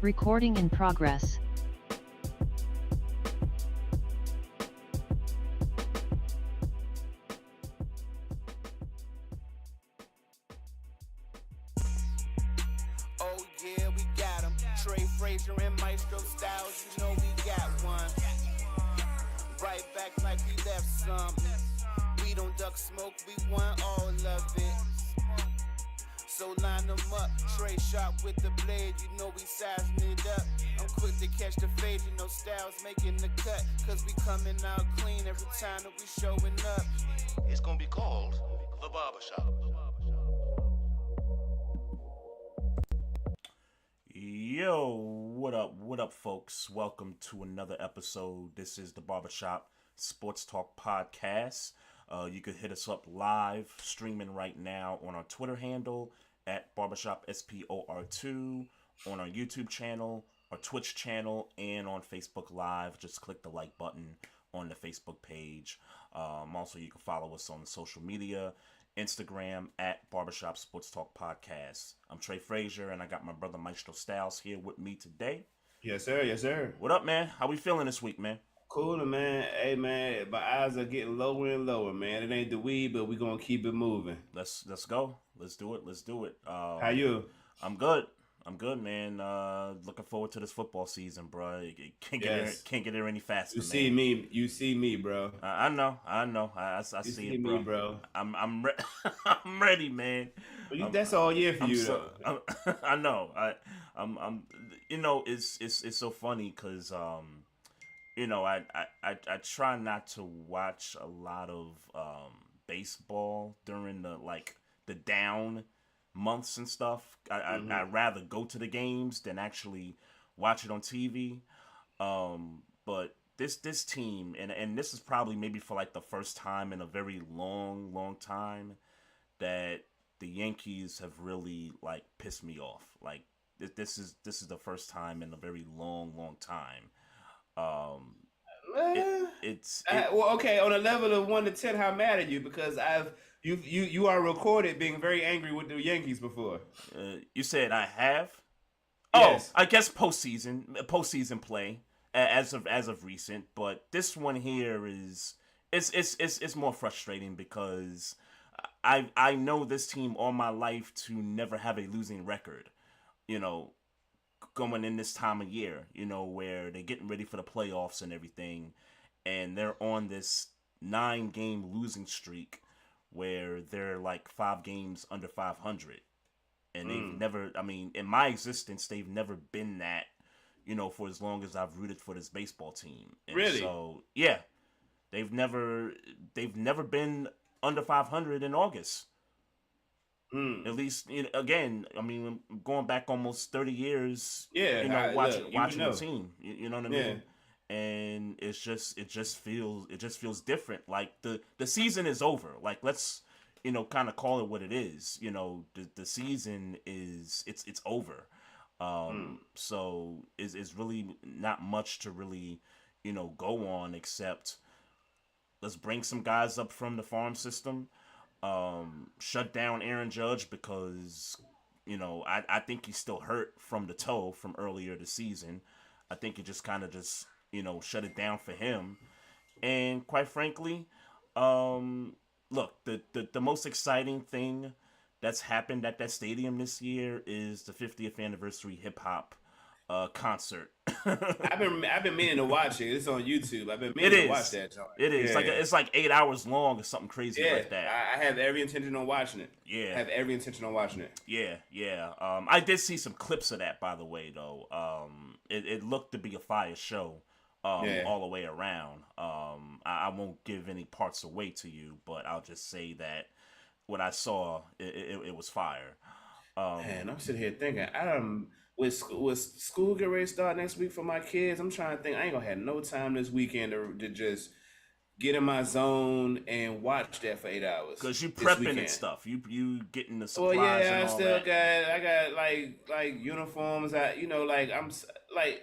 Recording in progress. Oh yeah, we got him. Trey Frazier and Maestro Styles, you know we got one. Right back like we left something. We don't duck smoke, we want all of it. So line them up, Trey sharp with the blade, you know we sizing it up. I'm quick to catch the fade, you know Styles making the cut. Cause we coming out clean every time that we showing up. It's gonna be called The Barbershop. Yo, what up, folks? Welcome to another episode. This is the Barbershop Sports Talk Podcast. You could hit us up live, streaming right now on our Twitter handle at Barbershop SPOR2, on our YouTube channel, our Twitch channel, and on Facebook Live. Just click the like button on the Facebook page. Also, you can follow us on social media, Instagram at Barbershop Sports Talk Podcast. I'm Trey Frazier, and I got my brother Maestro Styles here with me today. Yes, sir. Yes, sir. What up, man? How we feeling this week, man? Cool, man. Hey, man, my eyes are getting lower and lower, man. It ain't the weed, but we gonna keep it moving. Let's go. Let's do it. How you? I'm good, man. Looking forward to this football season, bro. It can't get there any faster. You see me, bro. I know. I see it, bro. Me, bro. I'm ready, man. But that's all year for you, though. I know. I'm. You know, it's so funny because you know, I try not to watch a lot of baseball during the down months and stuff. I'd rather go to the games than actually watch it on TV. But this team, and this is probably maybe for like the first time in a very long time that the Yankees have really like pissed me off. Like this is the first time in a very long time. Well, okay. On a level of 1 to 10, how mad are you? Because you are recorded being very angry with the Yankees before. You said I have. Yes. Oh, I guess postseason play as of recent, but this one here is it's more frustrating because I know this team all my life to never have a losing record. You know, going in this time of year, you know, where they're getting ready for the playoffs and everything, and they're on this 9-game losing streak where they're like 5 games under 500. And they've never, I mean, in my existence, they've never been that, you know, for as long as I've rooted for this baseball team. And really? So, yeah, they've never been under 500 in August. At least, you know, again, I mean, going back almost 30 years, yeah, you know, watching the team, you know what I mean? And it just feels different. Like the season is over. Like, let's, you know, kind of call it what it is. You know, the season is it's over. So it's really not much to really, you know, go on except let's bring some guys up from the farm system. Shut down Aaron Judge because, you know, I think he's still hurt from the toe from earlier this season. I think it just kind of you know, shut it down for him. And quite frankly, look, the most exciting thing that's happened at that stadium this year is the 50th anniversary hip hop concert. I've been meaning to watch it. It's on YouTube. I've been meaning to watch that. It is. Yeah. It's like 8 hours long or something crazy like that. I have every intention on watching it. Yeah. I have every intention on watching it. Yeah. I did see some clips of that, by the way, though. It looked to be a fire show all the way around. I won't give any parts away to you, but I'll just say that what I saw, it was fire. Man, I'm sitting here thinking, with school get ready to start next week for my kids, I'm trying to think, I ain't gonna have no time this weekend to just get in my zone and watch that for 8 hours. Cause you prepping and stuff, you getting the supplies. Well, yeah, and all I got like uniforms.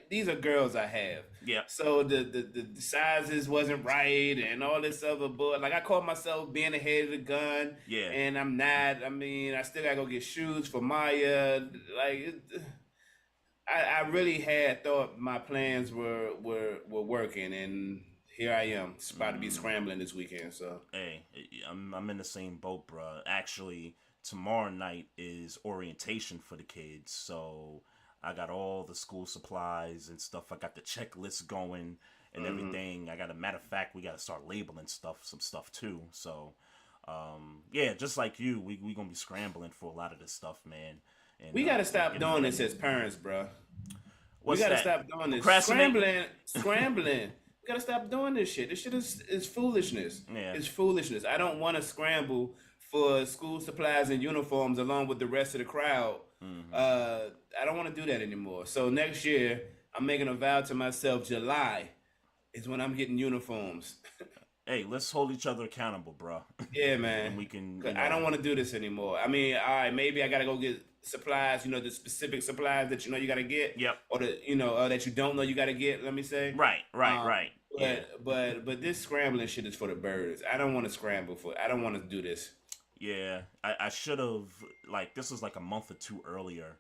These are girls I have. Yeah. So the sizes wasn't right and all this other but like I caught myself being ahead of the gun. Yeah. And I'm not. I mean, I still gotta go get shoes for Maya. I really had thought my plans were working, and here I am. It's about to be scrambling this weekend. So Hey, I'm in the same boat, bro. Actually, tomorrow night is orientation for the kids, so I got all the school supplies and stuff. I got the checklist going and everything. I got a matter of fact, we got to start labeling some stuff too. So, yeah, just like you, we gonna be scrambling for a lot of this stuff, man. And we got to stop getting doing ready. this as parents, bro. We What's got to that? stop doing this. Procrastinating? Scrambling. We got to stop doing this shit. This shit is foolishness. Yeah. It's foolishness. I don't want to scramble for school supplies and uniforms along with the rest of the crowd. I don't want to do that anymore. So next year, I'm making a vow to myself. July is when I'm getting uniforms. Hey, let's hold each other accountable, bro. Yeah, man. And we can. 'Cause I don't want to do this anymore. I mean, all right, maybe I gotta go get supplies. You know, the specific supplies that you know you gotta get. Yep. Or that you don't know you gotta get. Let me say. Right. Right. Yeah. But this scrambling shit is for the birds. I don't want to scramble for. I don't want to do this. Yeah, I should have, like, this was like a month or two earlier.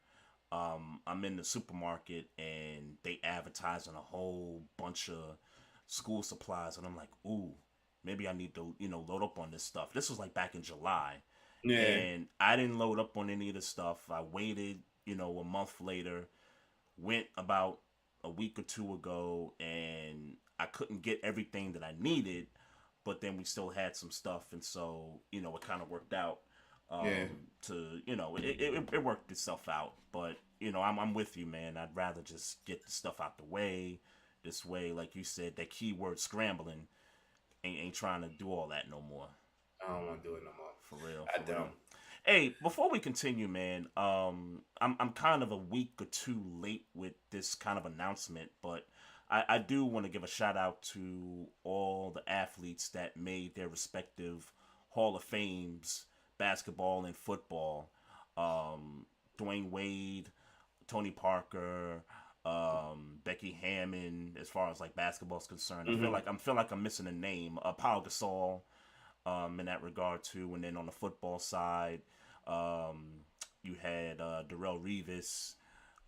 I'm in the supermarket and they advertising a whole bunch of school supplies, and I'm like, ooh, maybe I need to, load up on this stuff. This was like back in July. Yeah. And I didn't load up on any of the stuff. I waited, a month later, went about a week or two ago, and I couldn't get everything that I needed, but then we still had some stuff, and so, it kind of worked out. Yeah. It worked itself out, but, I'm with you, man. I'd rather just get the stuff out the way. This way, like you said, that keyword scrambling ain't trying to do all that no more. I don't want to do it no more. For real. I don't. Hey, before we continue, man, I'm kind of a week or two late with this kind of announcement, but I do want to give a shout out to all the athletes that made their respective Hall of Fames, basketball and football. Dwayne Wade, Tony Parker, Becky Hammond, as far as like basketball is concerned. I feel like I'm missing a name. Paul Gasol, in that regard too. And then on the football side, you had Darrell Revis,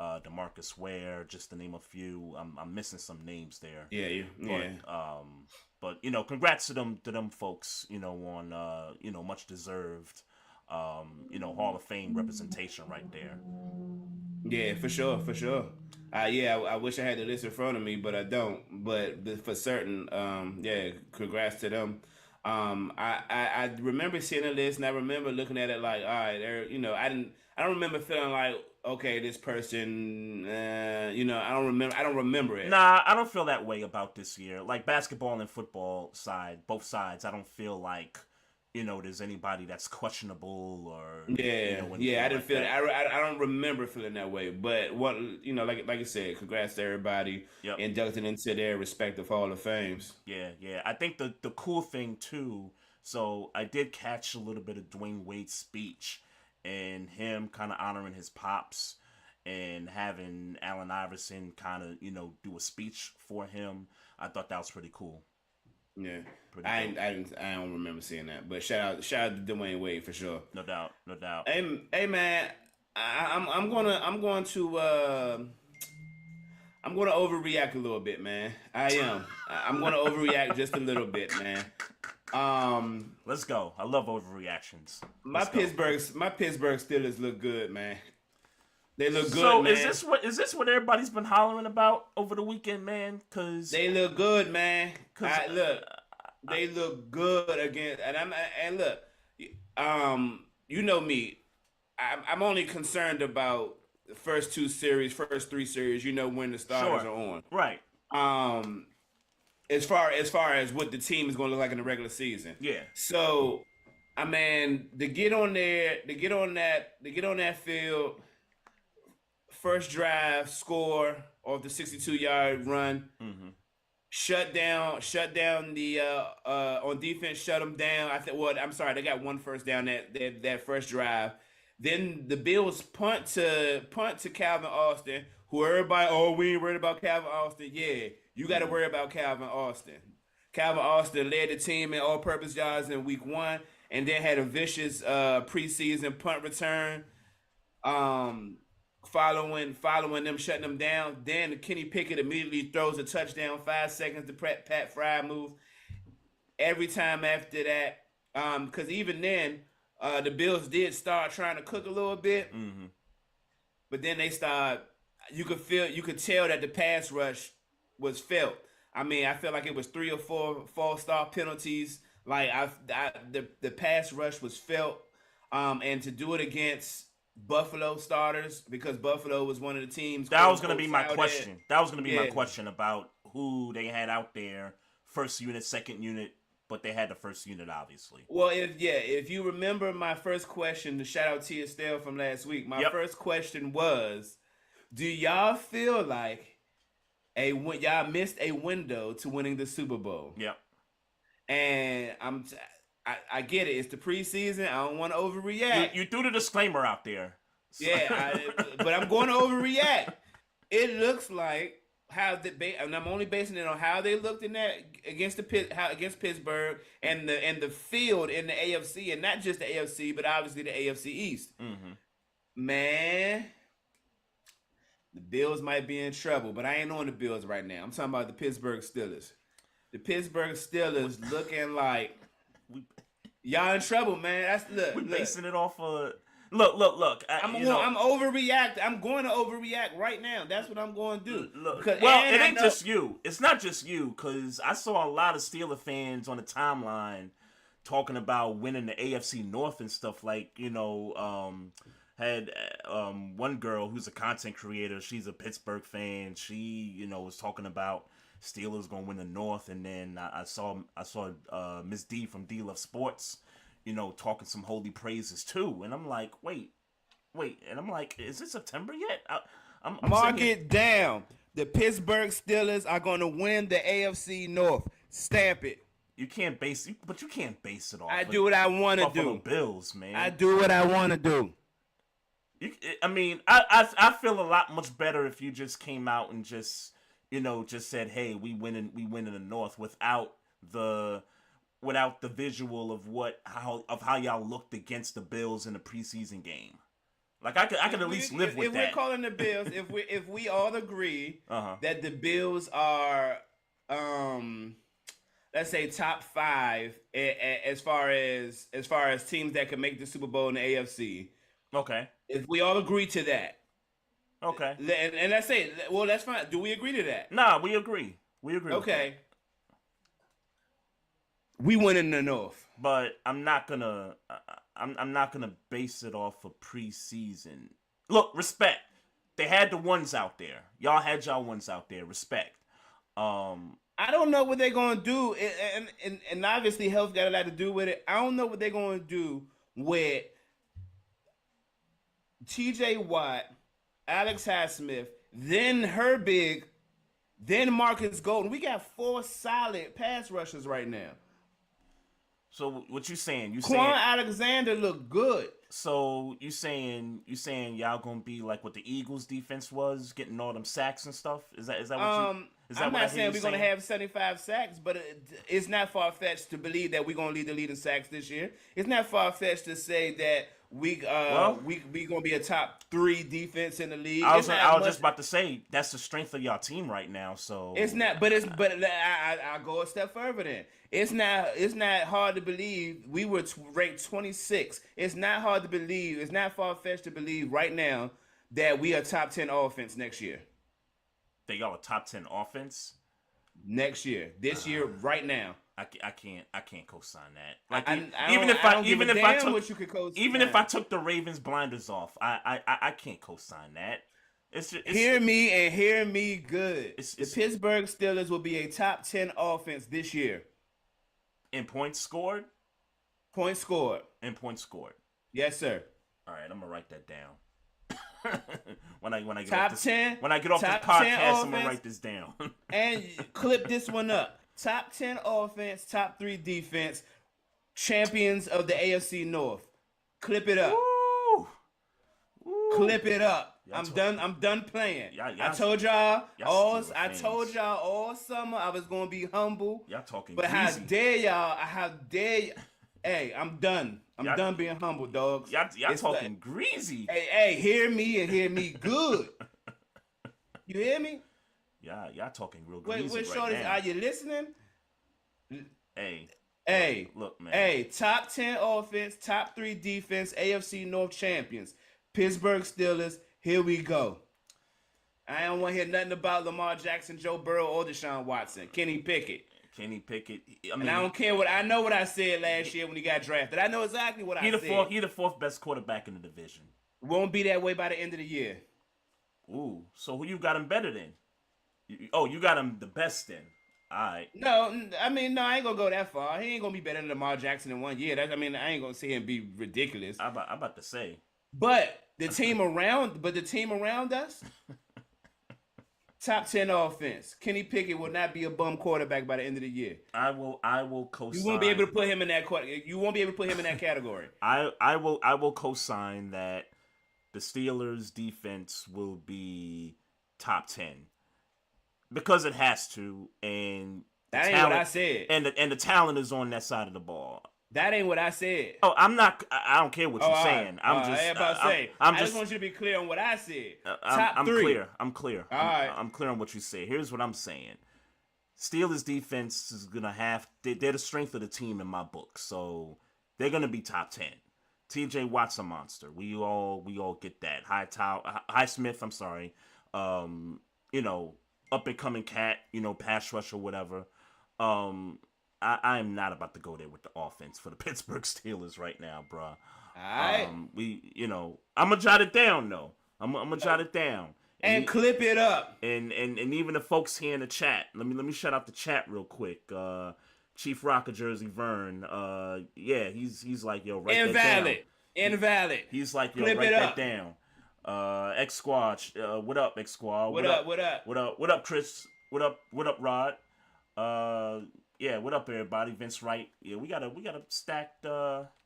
DeMarcus Ware, just to name a few. I'm missing some names there. Yeah. But congrats to them folks. On much deserved. Hall of Fame representation right there. Yeah, for sure. I wish I had the list in front of me, but I don't. But for certain, congrats to them. I remember seeing the list, and I remember looking at it like, all right, I don't remember feeling like, okay, this person, I don't remember it. Nah, I don't feel that way about this year. Like basketball and football side, both sides, I don't feel like, there's anybody that's questionable or I didn't like feel that. I don't remember feeling that way. But what like I said, congrats to everybody inducted into their respective Hall of Fames. Yeah. I think the cool thing too. So I did catch a little bit of Dwayne Wade's speech and him kind of honoring his pops and having Allen Iverson kind of do a speech for him. I thought that was pretty cool. Yeah, I don't remember seeing that, but shout out to Dwayne Wade for sure. No doubt. Hey man, I'm going to overreact a little bit, man. I am. I'm going to overreact just a little bit, man. Let's go. I love overreactions. My Pittsburgh Steelers look good, man. They look good. So man. is this what everybody's been hollering about over the weekend, man? Cause they look good, man. They look good again, and look, you know me. I'm only concerned about the first three series. When the starters are on. Right. As far as what the team is going to look like in the regular season. Yeah. So, I mean, to get on that field. First drive, score off the 62-yard run. Mm-hmm. Shut down the on defense. Shut them down. They got one first down that first drive. Then the Bills punt to Calvin Austin. Who everybody? We ain't worried about Calvin Austin. Yeah, you got to worry about Calvin Austin. Calvin Austin led the team in all-purpose yards in week 1, and then had a vicious preseason punt return. following them, shutting them down. Then Kenny Pickett immediately throws a touchdown. 5 seconds to Pat Fry move. Every time after that, because even then, the Bills did start trying to cook a little bit, but then they start. You could tell that the pass rush was felt. I mean, I felt like it was 3 or 4 false start penalties. Like the pass rush was felt, and to do it against Buffalo starters, because Buffalo was one of the teams. That was going to be my question. That was going to be my question about who they had out there, first unit, second unit, but they had the first unit, obviously. Well, if you remember my first question, to shout out to Estelle from last week, my first question was, do y'all feel like y'all missed a window to winning the Super Bowl? Yep. And I get it. It's the preseason. I don't want to overreact. You threw the disclaimer out there. Yeah, but I'm going to overreact. It looks like and I'm only basing it on how they looked in that against Pittsburgh and the field in the AFC, and not just the AFC, but obviously the AFC East. Man, the Bills might be in trouble, but I ain't on the Bills right now. I'm talking about the Pittsburgh Steelers. The Pittsburgh Steelers looking like y'all in trouble, man. We're basing it off of look. I'm overreacting. I'm going to overreact right now. That's what I'm going to do. It ain't just you. It's not just you, because I saw a lot of Steeler fans on the timeline talking about winning the AFC North and stuff. Like, had one girl who's a content creator. She's a Pittsburgh fan. She, was talking about Steelers gonna win the North, and then I saw Miss D from D Love Sports, talking some holy praises too, and I'm like, wait, and I'm like, is it September yet? I'm Mark it down. The Pittsburgh Steelers are gonna win the AFC North. Stamp it. You can't base it off. I do what I want to do. Bills, man. I do what I want to do. I feel a lot much better if you just came out and just said, hey, we win in the North without the visual of how y'all looked against the Bills in the preseason game. Like I could at least live with that. If we're calling the Bills, if we all agree that the Bills are let's say top 5 as far as teams that can make the Super Bowl in the AFC. Okay. If we all agree to that. Okay. And let's say, well, that's fine. Do we agree to that? Nah, we agree. Okay. We win in the North. But I'm not gonna base it off of preseason. Look, respect. They had the ones out there. Y'all had y'all ones out there. Respect. I don't know what they're gonna do, and obviously health got a lot to do with it. I don't know what they're gonna do with T.J. Watt, Alex Highsmith, then Herbig, then Marcus Golden. We got 4 solid pass rushers right now. So what you saying? Quan Alexander looked good. So you saying y'all gonna be like what the Eagles defense was, getting all them sacks and stuff? Is that what you? I'm not saying we're gonna have 75 sacks, but it's not far fetched to believe that we're gonna lead the lead in sacks this year. It's not far fetched to say that we gonna be a top 3 defense in the league. I was just about to say that's the strength of y'all team right now. So it's not, but I go a step further. Then it's not hard to believe we were ranked 26. It's not hard to believe. It's not far fetched to believe right now that we are top 10 offense next year. That y'all a top 10 offense next year. This year, right now. I can't co-sign that. Like if I took the Ravens blinders off, I can't co-sign that. It's hear me good. The Pittsburgh Steelers will be a top 10 offense this year. In points scored. Points scored. And points scored. Yes, sir. All right, I'm gonna write that down. when I get top off this, 10. When I get off this podcast, I'm gonna write this down. And clip this one up. Top 10 offense, top 3 defense, champions of the AFC North. Clip it up. Woo. Clip it up. I'm done playing. I told y'all all summer I was gonna be humble. Y'all talking but easy. How dare y'all Hey, I'm done. I'm done being humble, dogs. Y'all It's talking greasy. Hey, hear me and hear me good. You hear me? Y'all talking real Wait, greasy right shorties, now. are you listening? Hey, look, man. Hey, top 10 offense, top 3 defense, AFC North champions, Pittsburgh Steelers. Here we go. I don't want to hear nothing about Lamar Jackson, Joe Burrow, or Deshaun Watson. Kenny Pickett. I mean, I don't care I know what I said last year when he got drafted. I know exactly what I said. He the fourth best quarterback in the division. Won't be that way by the end of the year. Ooh, so who you got him better than? You got him the best then. All right. No, I mean, no, I ain't gonna go that far. He ain't gonna be better than Lamar Jackson in 1 year. I ain't gonna see him be ridiculous. I'm about to say. But the team around us, top 10 offense. Kenny Pickett will not be a bum quarterback by the end of the year. I will co-sign. You won't be able to put him in that category. I will co-sign that the Steelers defense will be top 10 because it has to, and that ain't what I said. And the talent is on that side of the ball. That ain't what I said. Oh, I'm not. I don't care what you're saying. I just want you to be clear on what I said. I'm clear. I'm clear. All right. I'm clear on what you say. Here's what I'm saying. Steelers defense is gonna have. They're the strength of the team in my book, so they're gonna be top 10. T.J. Watt's a monster. We all get that. Highsmith. I'm sorry. Up and coming cat. Pass rush or whatever. I am not about to go there with the offense for the Pittsburgh Steelers right now, bro. All right. I'm gonna jot it down though. I'm gonna jot it down and clip it up. And even the folks here in the chat. Let me shout out the chat real quick. Chief Rocker Jersey Vern. He's like, yo, write that down. Invalid. He's like, yo, clip write that down. X Squad. What up, X Squad? What up, Chris? What up, Rod? Yeah, what up, everybody? Vince Wright. Yeah, we got a stacked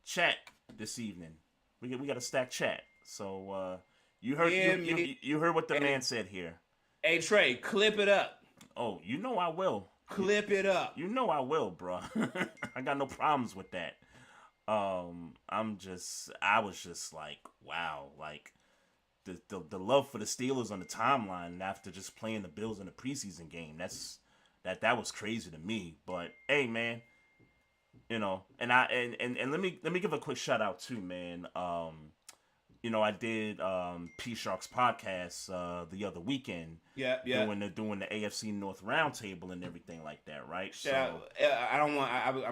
chat this evening. We got a stacked chat. So you heard you heard what the man said here. Hey Trey, clip it up. Oh, I will. Clip it up. I will, bro. I got no problems with that. I was just like, wow, like the love for the Steelers on the timeline after just playing the Bills in a preseason game. That was crazy to me, but hey, man, and let me give a quick shout out too, man. I did P Shark's podcast the other weekend. Yeah. Doing the AFC North roundtable and everything like that, right?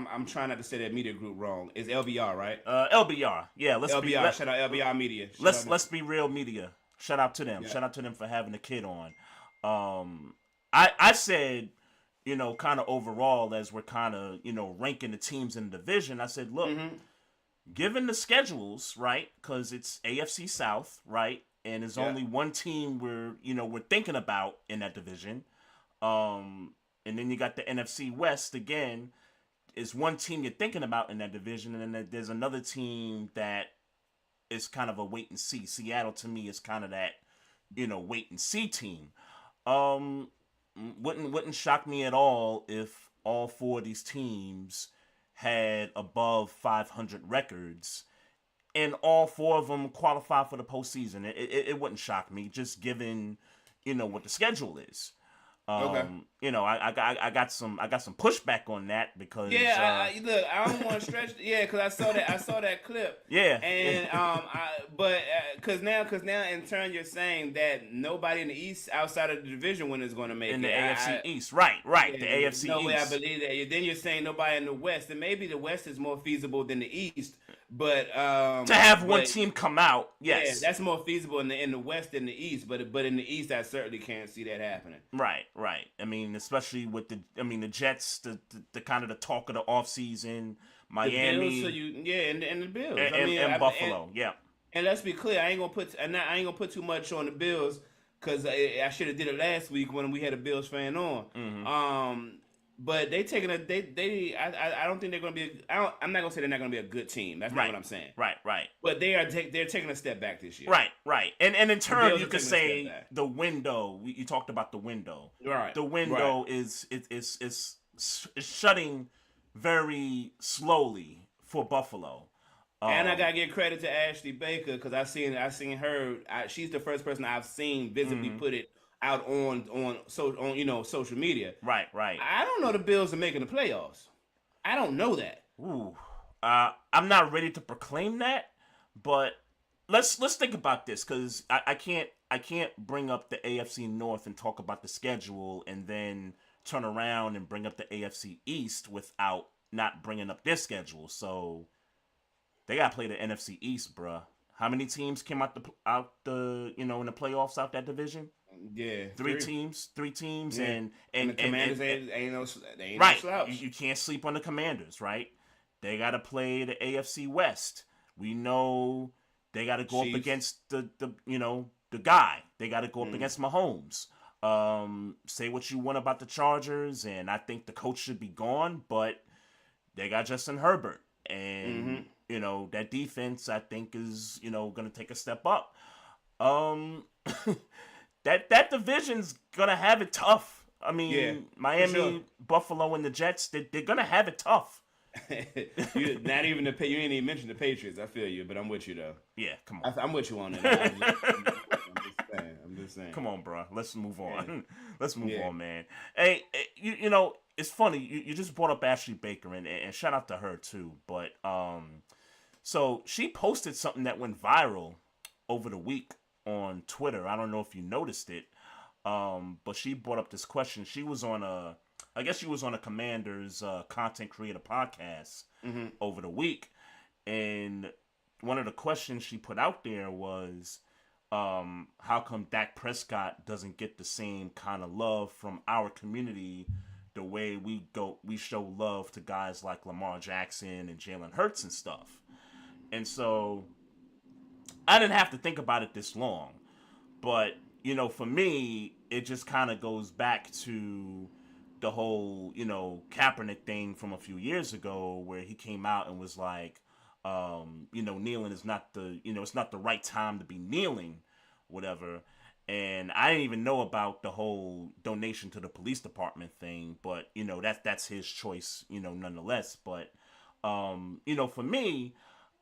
I'm trying not to say that media group wrong. It's LBR, right? LBR. Yeah, shout out LBR Media. Let's be real media. Shout out to them. Yeah. Shout out to them for having a kid on. I said, kind of overall, as we're kind of, ranking the teams in the division, I said, look, given the schedules, right, because it's AFC South, right, and there's only one team we're thinking about in that division, and then you got the NFC West, again, is one team you're thinking about in that division, and then there's another team that is kind of a wait-and-see. Seattle, to me, is kind of that, wait-and-see team. Wouldn't shock me at all if all four of these teams had above 500 records, and all four of them qualify for the postseason. It wouldn't shock me, just given what the schedule is. Okay. I got some pushback on that because look, I don't want to stretch. Yeah, because I saw that clip. Yeah, and because now in turn you're saying that nobody in the East outside of the division winner is going to make in it. the AFC East, right? Yeah, the AFC no East. way I believe that. Then you're saying nobody in the West, and maybe the West is more feasible than the East. But to have one team come out, yes, yeah, that's more feasible in the West than the East. But in the East, I certainly can't see that happening. Right. I mean, especially with the Jets, the kind of the talk of the offseason, Miami, the Bills, and the Bills, and Buffalo, And let's be clear, I ain't gonna put too much on the Bills because I should have did it last week when we had a Bills fan on. Mm-hmm. But I don't think they're gonna be. I'm not gonna say they're not gonna be a good team. That's not what I'm saying. Right. But they're taking a step back this year. Right. And in turn, you could say the window. You talked about the window. Right. The window is shutting very slowly for Buffalo. And I gotta give credit to Ashley Baker because I seen her. She's the first person I've seen visibly put it out on social media. Right. I don't know the Bills are making the playoffs. I don't know that. Ooh, I'm not ready to proclaim that, but let's think about this because I can't bring up the AFC North and talk about the schedule and then turn around and bring up the AFC East without not bringing up their schedule. So they gotta play the NFC East, bruh. How many teams came out the in the playoffs out that division? Yeah, three teams, yeah. and the Commanders ain't no right. slouch. You can't sleep on the Commanders, right? They gotta play the AFC West. We know they gotta go up against the guy. They gotta go up against Mahomes. Say what you want about the Chargers, and I think the coach should be gone, but they got Justin Herbert, and that defense I think is gonna take a step up. That division's gonna have it tough. I mean, Miami, sure. Buffalo, and the Jets, they're gonna have it tough. You ain't even mentioned the Patriots. I feel you, but I'm with you though. Yeah, come on. I'm with you on it. I'm just saying. Come on, bro. Let's move on. Yeah. Let's move on, man. Hey, it's funny. You just brought up Ashley Baker, and shout out to her too. But so she posted something that went viral over the week on Twitter. I don't know if you noticed it, but she brought up this question. She was on a Commanders content creator podcast over the week, and one of the questions she put out there was, how come Dak Prescott doesn't get the same kind of love from our community the way we show love to guys like Lamar Jackson and Jalen Hurts and stuff? And so I didn't have to think about it this long, but for me, it just kind of goes back to the whole Kaepernick thing from a few years ago, where he came out and was like, kneeling is not it's not the right time to be kneeling, whatever. And I didn't even know about the whole donation to the police department thing, but that's his choice, nonetheless. But for me,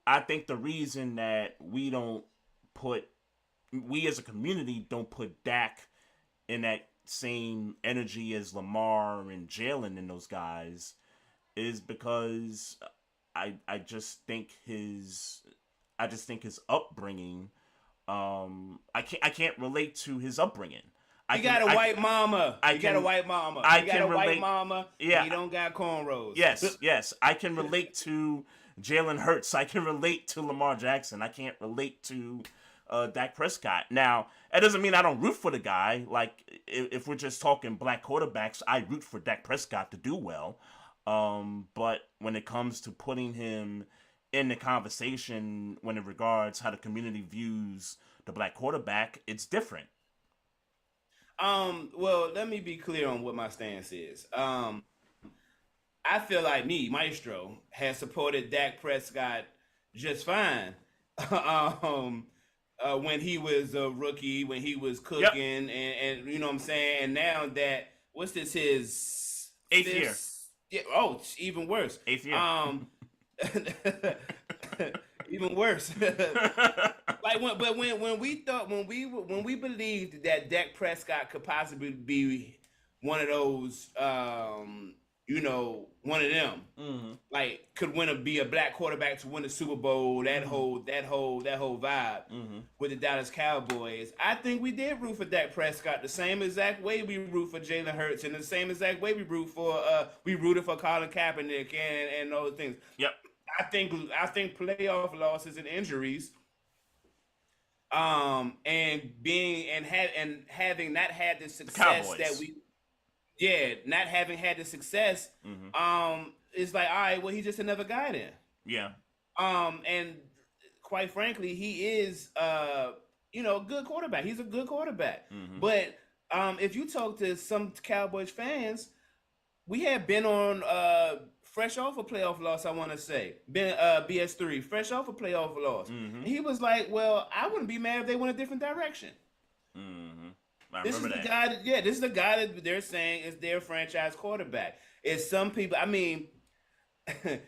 I think the reason that we as a community don't put Dak in that same energy as Lamar and Jalen and those guys is because I just think his upbringing, I can't relate to his upbringing. You got a white mama. Yeah. You don't got cornrows. Yes. I can relate to Jalen Hurts. I can relate to Lamar Jackson. I can't relate to Dak Prescott. Now, that doesn't mean I don't root for the guy. Like, if we're just talking black quarterbacks, I root for Dak Prescott to do well. But when it comes to putting him in the conversation when it regards how the community views the black quarterback, it's different. Well, let me be clear on what my stance is. I feel like Maestro, has supported Dak Prescott just fine. When he was a rookie, when he was cooking, and you know what I'm saying? And now that, what's this, his eighth year? Yeah, oh, even worse. Eighth year. Even worse. when we believed that Dak Prescott could possibly be one of those, one of them, like could be a black quarterback to win the Super Bowl, that whole vibe with the Dallas Cowboys. I think we did root for Dak Prescott the same exact way we root for Jalen Hurts, and the same exact way we rooted for Colin Kaepernick and those things. Yep. I think playoff losses and injuries, and having not had the success that we. Yeah, not having had the success, it's like, all right, well, he's just another guy then. Yeah. And quite frankly, he is, a good quarterback. He's a good quarterback. But if you talk to some Cowboys fans, we had been on fresh off a playoff loss, I want to say. BS3, fresh off a playoff loss. And he was like, well, I wouldn't be mad if they went a different direction. This is the guy that they're saying is their franchise quarterback. It's some people, I mean, I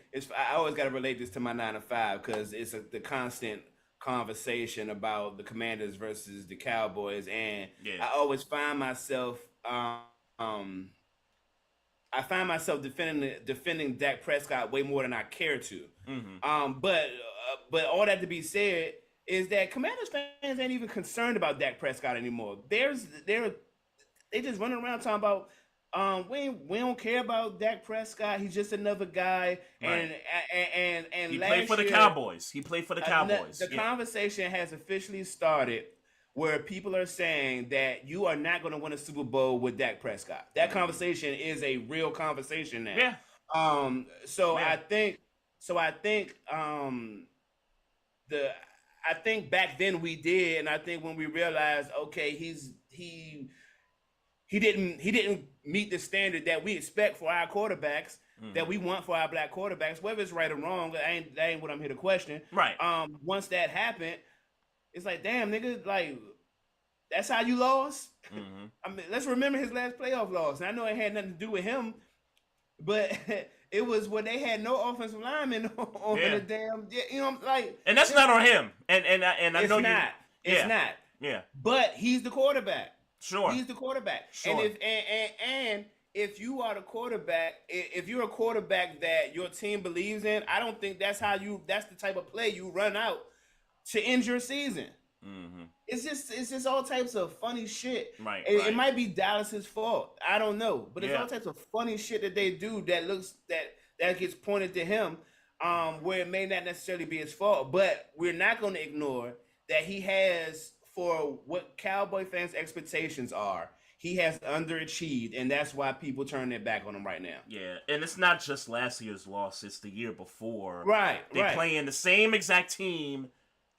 always got to relate this to my 9 to 5 because it's the constant conversation about the Commanders versus the Cowboys, and Yeah. I always find myself defending Dak Prescott way more than I care to. But all that to be said is that Commanders fans ain't even concerned about Dak Prescott anymore. They just running around talking about we don't care about Dak Prescott. He's just another guy. Right. And He last played for the year, Cowboys. He played for the Cowboys. the conversation has officially started where people are saying that you are not going to win a Super Bowl with Dak Prescott. That conversation is a real conversation now. Yeah. So Yeah. I think back then we did, and I think when we realized, okay, he didn't meet the standard that we expect for our quarterbacks, that we want for our black quarterbacks, whether it's right or wrong, that ain't what I'm here to question. Right. Once that happened, it's like, damn, nigga, like, that's how you lost? I mean, let's remember his last playoff loss. And I know it had nothing to do with him, but it was when they had no offensive lineman on the damn, you know, like. And that's not on him. And I know It's not. Yeah. But he's the quarterback. Sure. He's the quarterback. Sure. And if you are the quarterback, if you're a quarterback that your team believes in, I don't think that's the type of play you run out to end your season. It's just all types of funny shit. Right. It might be Dallas's fault. I don't know, but it's all types of funny shit that they do that gets pointed to him, where it may not necessarily be his fault. But we're not going to ignore that he has, for what Cowboy fans' expectations are, he has underachieved, and that's why people turn their back on him right now. Yeah, and it's not just last year's loss; it's the year before. Right. They play in the same exact team,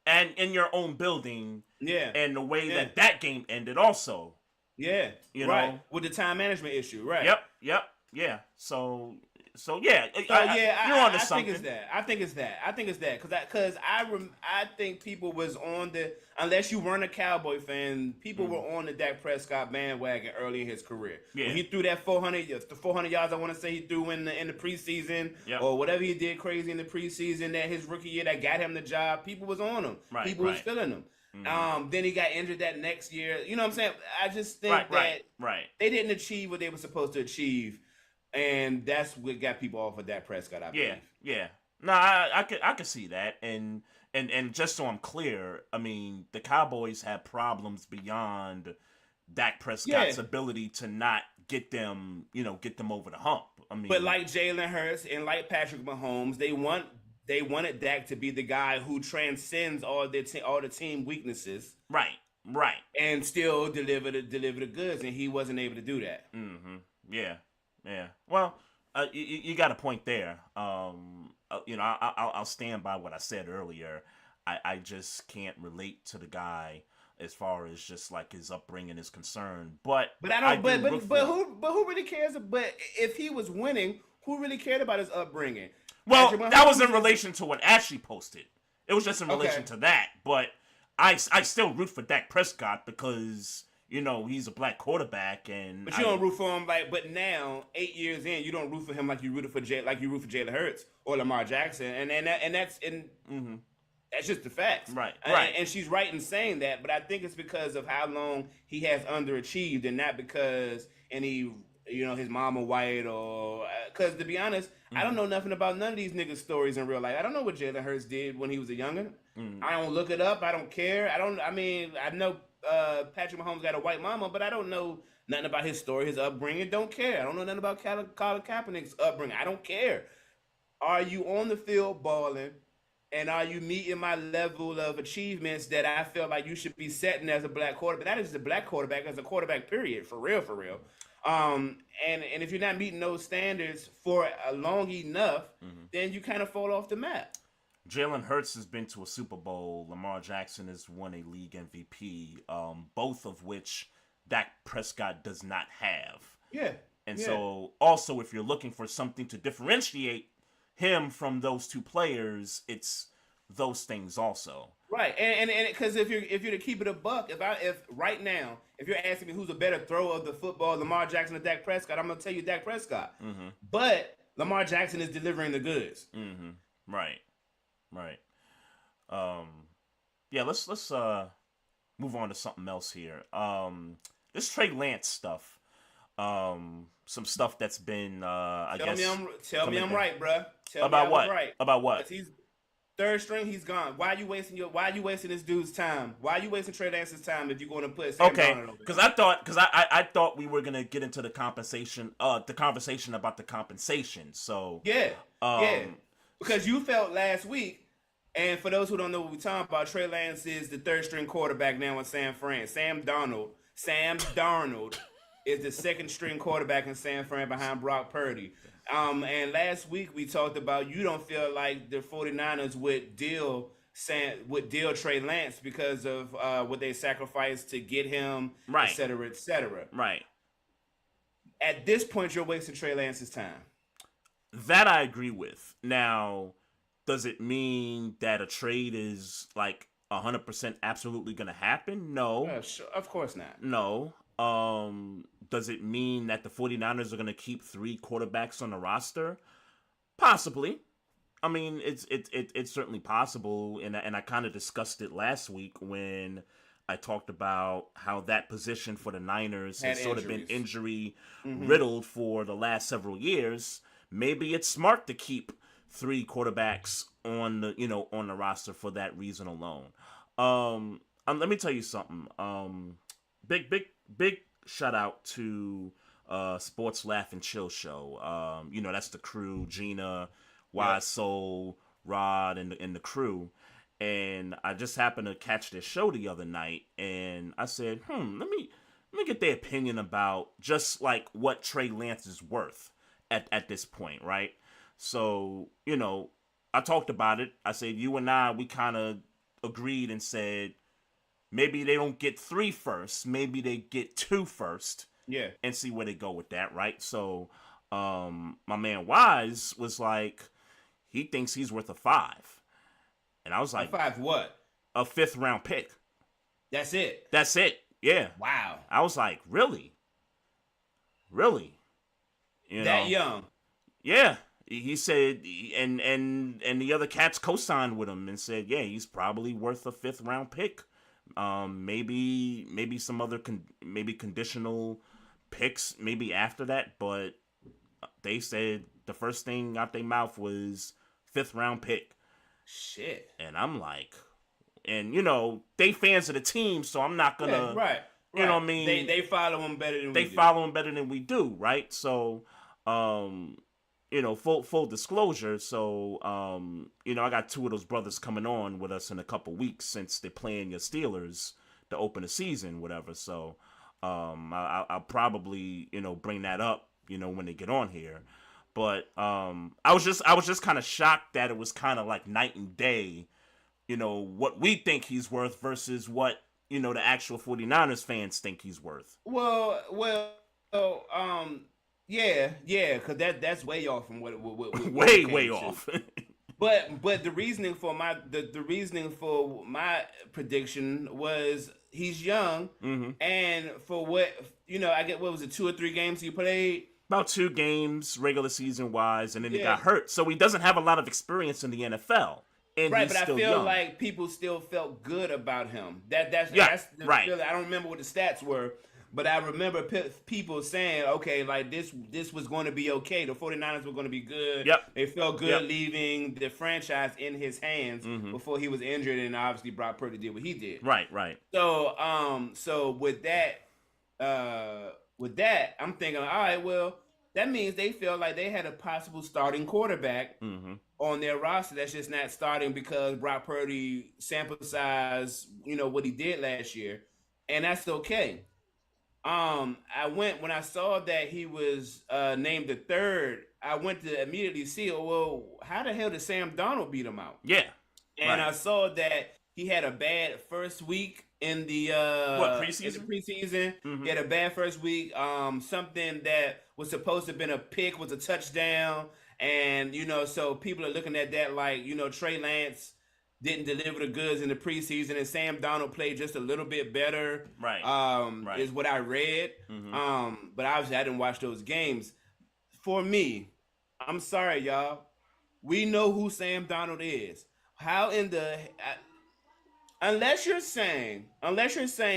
and in your own building. Yeah. And the way that game ended, also. Yeah. You right. know, with the time management issue. Right. Yep. Yeah. So yeah. You're onto something. I think it's that because I think people was on unless you weren't a Cowboy fan, people were on the Dak Prescott bandwagon early in his career. Yeah. When he threw that 400 yards, I want to say he threw in the preseason, or whatever he did crazy in the preseason that his rookie year that got him the job. People was on him. Right, people was feeling him. Then he got injured that next year. You know what I'm saying? I just think that they didn't achieve what they were supposed to achieve. And that's what got people off of Dak Prescott, I believe. Yeah. No, I could see that. And just so I'm clear, I mean, the Cowboys had problems beyond Dak Prescott's ability to not get them over the hump. I mean, but like Jalen Hurts and like Patrick Mahomes, they wanted Dak to be the guy who transcends all the team weaknesses. Right. And still deliver the goods, and he wasn't able to do that. Yeah. Well, you got a point there. I'll stand by what I said earlier. I just can't relate to the guy as far as just like his upbringing is concerned. But I don't. Who really cares? But if he was winning, who really cared about his upbringing? Well, that was in relation to what Ashley posted. It was just in relation to that. But I still root for Dak Prescott because, you know, he's a black quarterback, but you don't root for him But now, 8 years in, you don't root for him like you root for Jalen Hurts or Lamar Jackson, and that's just the facts. Right. And she's right in saying that, but I think it's because of how long he has underachieved, and not because his mama white or because to be honest, I don't know nothing about none of these niggas' stories in real life. I don't know what Jalen Hurts did when he was a youngin'. I don't look it up. I don't care. I know Patrick Mahomes got a white mama, but I don't know nothing about his story, his upbringing. Don't care. I don't know nothing about Colin Kaepernick's upbringing. I don't care. Are you on the field balling, and are you meeting my level of achievements that I feel like you should be setting as a black quarterback? That is a black quarterback as a quarterback, period, for real. And if you're not meeting those standards for long enough, then you kind of fall off the map. Jalen Hurts has been to a Super Bowl. Lamar Jackson has won a league MVP, both of which Dak Prescott does not have. Yeah. And so, also, if you're looking for something to differentiate him from those two players, it's those things also. Right, and because if you're to keep it a buck, if right now, if you're asking me who's a better thrower of the football, Lamar Jackson or Dak Prescott, I'm gonna tell you Dak Prescott. But Lamar Jackson is delivering the goods. Mm-hmm. Right. Yeah, let's move on to something else here. This Trey Lance stuff. Some stuff that's been Tell me I'm right, bruh. Tell me about I was what? right. About what? 'Cause he's third string, he's gone. Why are you wasting this dude's time? Why are you wasting Trey Lance's time if you're going to put Sam Darnold over Because there? I thought we were gonna get into the conversation about the compensation. So Yeah. Because you felt last week, and for those who don't know what we're talking about, Trey Lance is the third string quarterback now in San Fran. Sam Darnold is the second string quarterback in San Fran behind Brock Purdy. And last week we talked about you don't feel like the 49ers would deal Trey Lance because of what they sacrificed to get him, Right. et cetera, et cetera. Right. At this point, you're wasting Trey Lance's time. That I agree with. Now, does it mean that a trade is like 100% absolutely going to happen? No. Sure, of course not. No. Does it mean that the 49ers are going to keep 3 quarterbacks on the roster? Possibly. I mean, it's certainly possible, and I kind of discussed it last week when I talked about how that position for the Niners has sort of been injury riddled for the last several years. Maybe it's smart to keep 3 quarterbacks on the roster for that reason alone. Let me tell you something. Big shout out to Sports Laugh and Chill Show. That's the crew, Gina, Wise Soul, Rod, and the crew. And I just happened to catch their show the other night, and I said, let me get their opinion about just like what Trey Lance is worth at this point, right? So, I talked about it. I said, you and I, we kind of agreed and said, maybe they don't get 3 first. Maybe they get 2 first. Yeah. And see where they go with that, right? So, my man Wise was like, he thinks he's worth a 5. And I was like, a 5 what? A 5th round pick. That's it. Yeah. Wow. I was like, really? That young? Yeah. He said, and the other cats co-signed with him and said, yeah, he's probably worth a 5th round pick. Maybe some other conditional picks maybe after that, but they said the first thing out their mouth was 5th round pick. Shit. And I'm like, and they fans of the team, so I'm not gonna right. You know what I mean? They follow him better than we do. They follow him better than we do, right? So full disclosure. So, I got 2 of those brothers coming on with us in a couple weeks since they're playing your Steelers to open the season, whatever. So, I'll probably, bring that up, when they get on here. But I was just kind of shocked that it was kind of like night and day, what we think he's worth versus what, the actual 49ers fans think he's worth. Well, yeah, because that's way off from what way off. But the reasoning for my prediction was he's young, and for what I get, what was it, 2 or 3 games he played? About 2 games regular season wise, and then he got hurt, so he doesn't have a lot of experience in the NFL. And right, he's but I still feel young. like people still felt good about him. That's right. feeling. I don't remember what the stats were, but I remember people saying, okay, like this was going to be okay. The 49ers were going to be good. Yep. They felt good leaving the franchise in his hands before he was injured, and obviously Brock Purdy did what he did. Right. So with that, I'm thinking, all right, well, that means they feel like they had a possible starting quarterback on their roster that's just not starting because Brock Purdy sample size, what he did last year, and that's okay. When I saw that he was named the 3rd, I went to immediately see, well, how the hell did Sam Darnold beat him out? Yeah. And I saw that he had a bad first week in the preseason? In the preseason. He had a bad first week. Something that was supposed to have been a pick was a touchdown. And, so people are looking at that like, Trey Lance didn't deliver the goods in the preseason, and Sam Darnold played just a little bit better. Right. Is what I read. But obviously I didn't watch those games. For me, I'm sorry, y'all. We know who Sam Donald is. How in the unless you're saying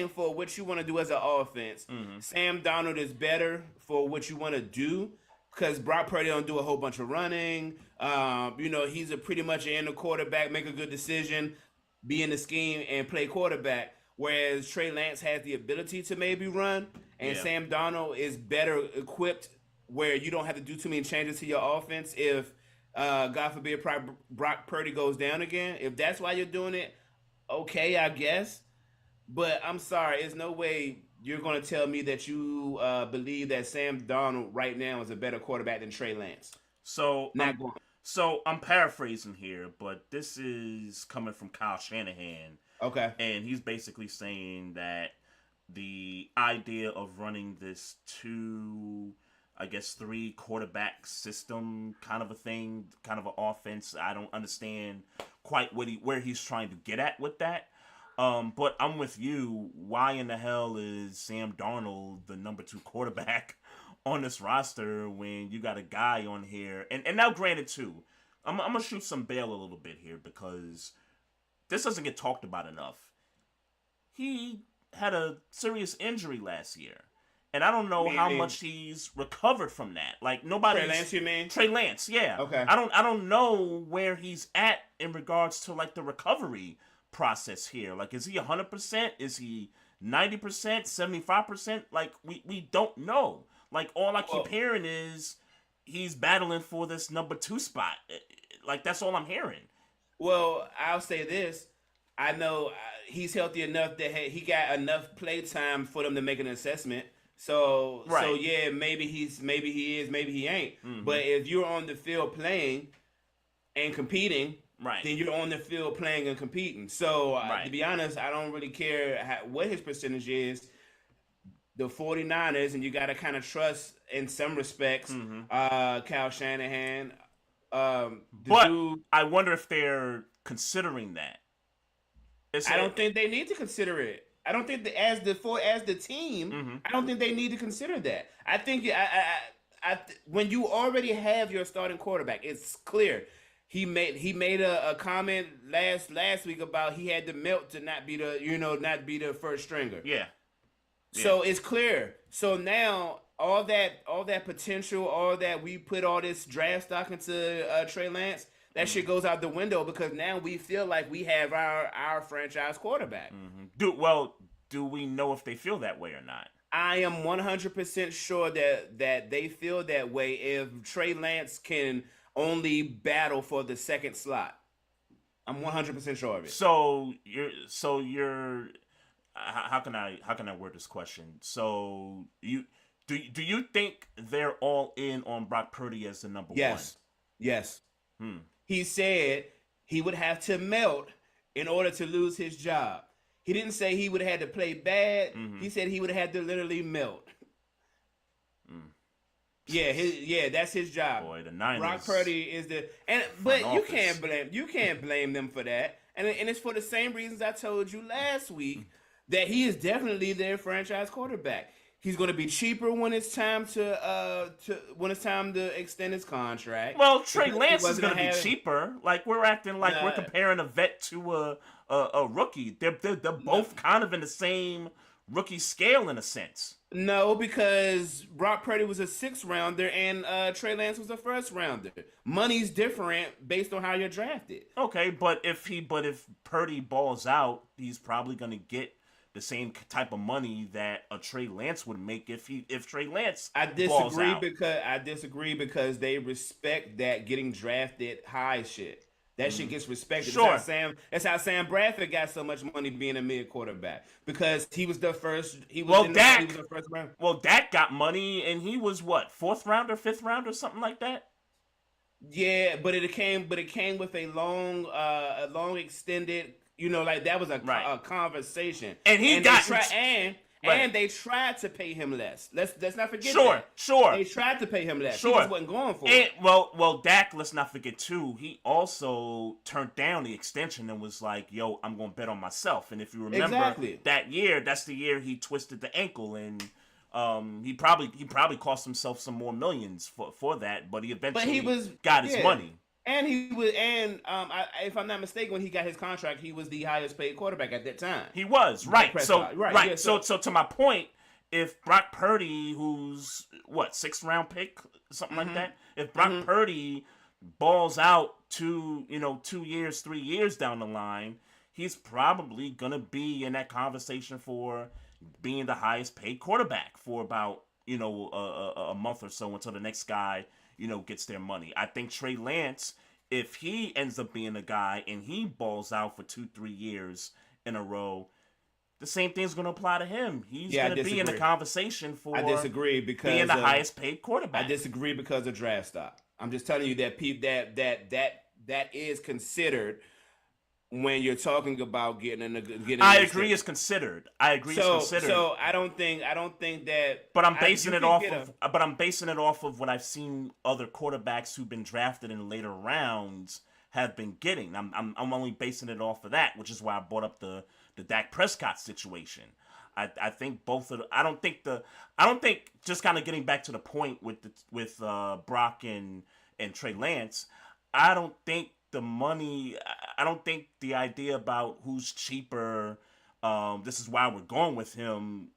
for what you want to do as an offense, Mm-hmm. Sam Donald is better for what you want to do because Brock Purdy don't do a whole bunch of running. He's a pretty much an inner quarterback, make a good decision, be in the scheme and play quarterback. Whereas Trey Lance has the ability to maybe run, and Yeah. Sam Donald is better equipped where you don't have to do too many changes to your offense if God forbid Brock Purdy goes down again. If that's why you're doing it, okay, I guess. But I'm sorry, there's no way you're going to tell me that you believe that Sam Darnold right now is a better quarterback than Trey Lance. So Not going. so I'm paraphrasing here, but this is coming from Kyle Shanahan, Okay. and he's basically saying that the idea of running this two, I guess, three quarterback system kind of a thing, kind of an offense. I don't understand quite where he's trying to get at with that. But I'm with you. Why in the hell is Sam Darnold the number 2 quarterback on this roster when you got a guy on here? And now, granted, too, I'm gonna shoot some bail a little bit here because this doesn't get talked about enough. He had a serious injury last year. And I don't know how much he's recovered from that. Like nobody. Trey Lance, you mean? Trey Lance, yeah. Okay. I don't know where he's at in regards to like the recovery process here. Like, is he 100%? Is he 90%? 75%? Like, we don't know. Like, all I keep hearing is he's battling for this number 2 spot. Like, that's all I'm hearing. Well, I'll say this. I know he's healthy enough that he got enough play time for them to make an assessment. So yeah, maybe he is, maybe he ain't. Mm-hmm. But if you're on the field playing and competing, right, then you're on the field playing and competing. So to be honest, I don't really care what his percentage is. The 49ers, and you got to kind of trust in some respects, Kyle Shanahan. I wonder if they're considering that. I don't think they need to consider it. I don't think that as the team, I don't think they need to consider that. I think when you already have your starting quarterback, it's clear. He made a comment last week about he had to melt to not be the first stringer. Yeah. So it's clear. So now all that potential, all that we put all this draft stock into Trey Lance, that shit goes out the window because now we feel like we have our franchise quarterback. Do we know if they feel that way or not? I am 100% sure that they feel that way if Trey Lance can only battle for the second slot. I'm 100% sure of it. So you're how can I word this question? So do you think they're all in on Brock Purdy as the number 1? Yes. He said he would have to melt in order to lose his job. He didn't say he would have had to play bad. He said he would have had to literally melt. Yeah, that's his job. Boy, the Niners. Brock Purdy is but you can't blame them for that. And it's for the same reasons I told you last week that he is definitely their franchise quarterback. He's going to be cheaper when it's time to extend his contract. Well, Trey Lance is going to be cheaper. Like we're acting like we're comparing a vet to a rookie. They're both kind of in the same rookie scale in a sense. No, because Brock Purdy was a 6th rounder and Trey Lance was a 1st rounder. Money's different based on how you're drafted. Okay, but if Purdy balls out, he's probably going to get the same type of money that a Trey Lance would make if Trey Lance balls out. I disagree because they respect that getting drafted high shit. That shit gets respected. Sure. That's how Sam Bradford got so much money being a mid quarterback because he was the first. He was the first round. Well, Dak got money and he was what 4th rounder, 5th rounder, something like that. Yeah, but it came with a long extended. Like that was a conversation, and and they tried to pay him less. Let's not forget. Sure. They tried to pay him less. Sure. He just wasn't going for it. Well, Dak. Let's not forget too. He also turned down the extension and was like, "Yo, I'm going to bet on myself." And if you remember that year, that's the year he twisted the ankle and He probably cost himself some more millions for that, but he eventually was got his money. And if I'm not mistaken, when he got his contract, he was the highest paid quarterback at that time. He was, right. So right. Yeah, so to my point, if Brock Purdy, who's what, 6th round pick, something like that, if Brock Purdy balls out 2 years, 3 years down the line, he's probably gonna be in that conversation for being the highest paid quarterback for about a month or so until the next guy gets their money. I think Trey Lance, if he ends up being a guy and he balls out for 2-3 years in a row, the same thing's going to apply to him. He's going to be in the conversation for I disagree because being the highest paid quarterback. I disagree because of draft stock. I'm just telling you that that is considered when you're talking about getting. I agree it's considered. So I don't think that. But I'm basing it off of what I've seen other quarterbacks who've been drafted in later rounds have been getting. I'm only basing it off of that, which is why I brought up the Dak Prescott situation. I think both of I don't think just kind of getting back to the point with Brock and Trey Lance, I don't think the money, I don't think the idea about who's cheaper, this is why we're going with him,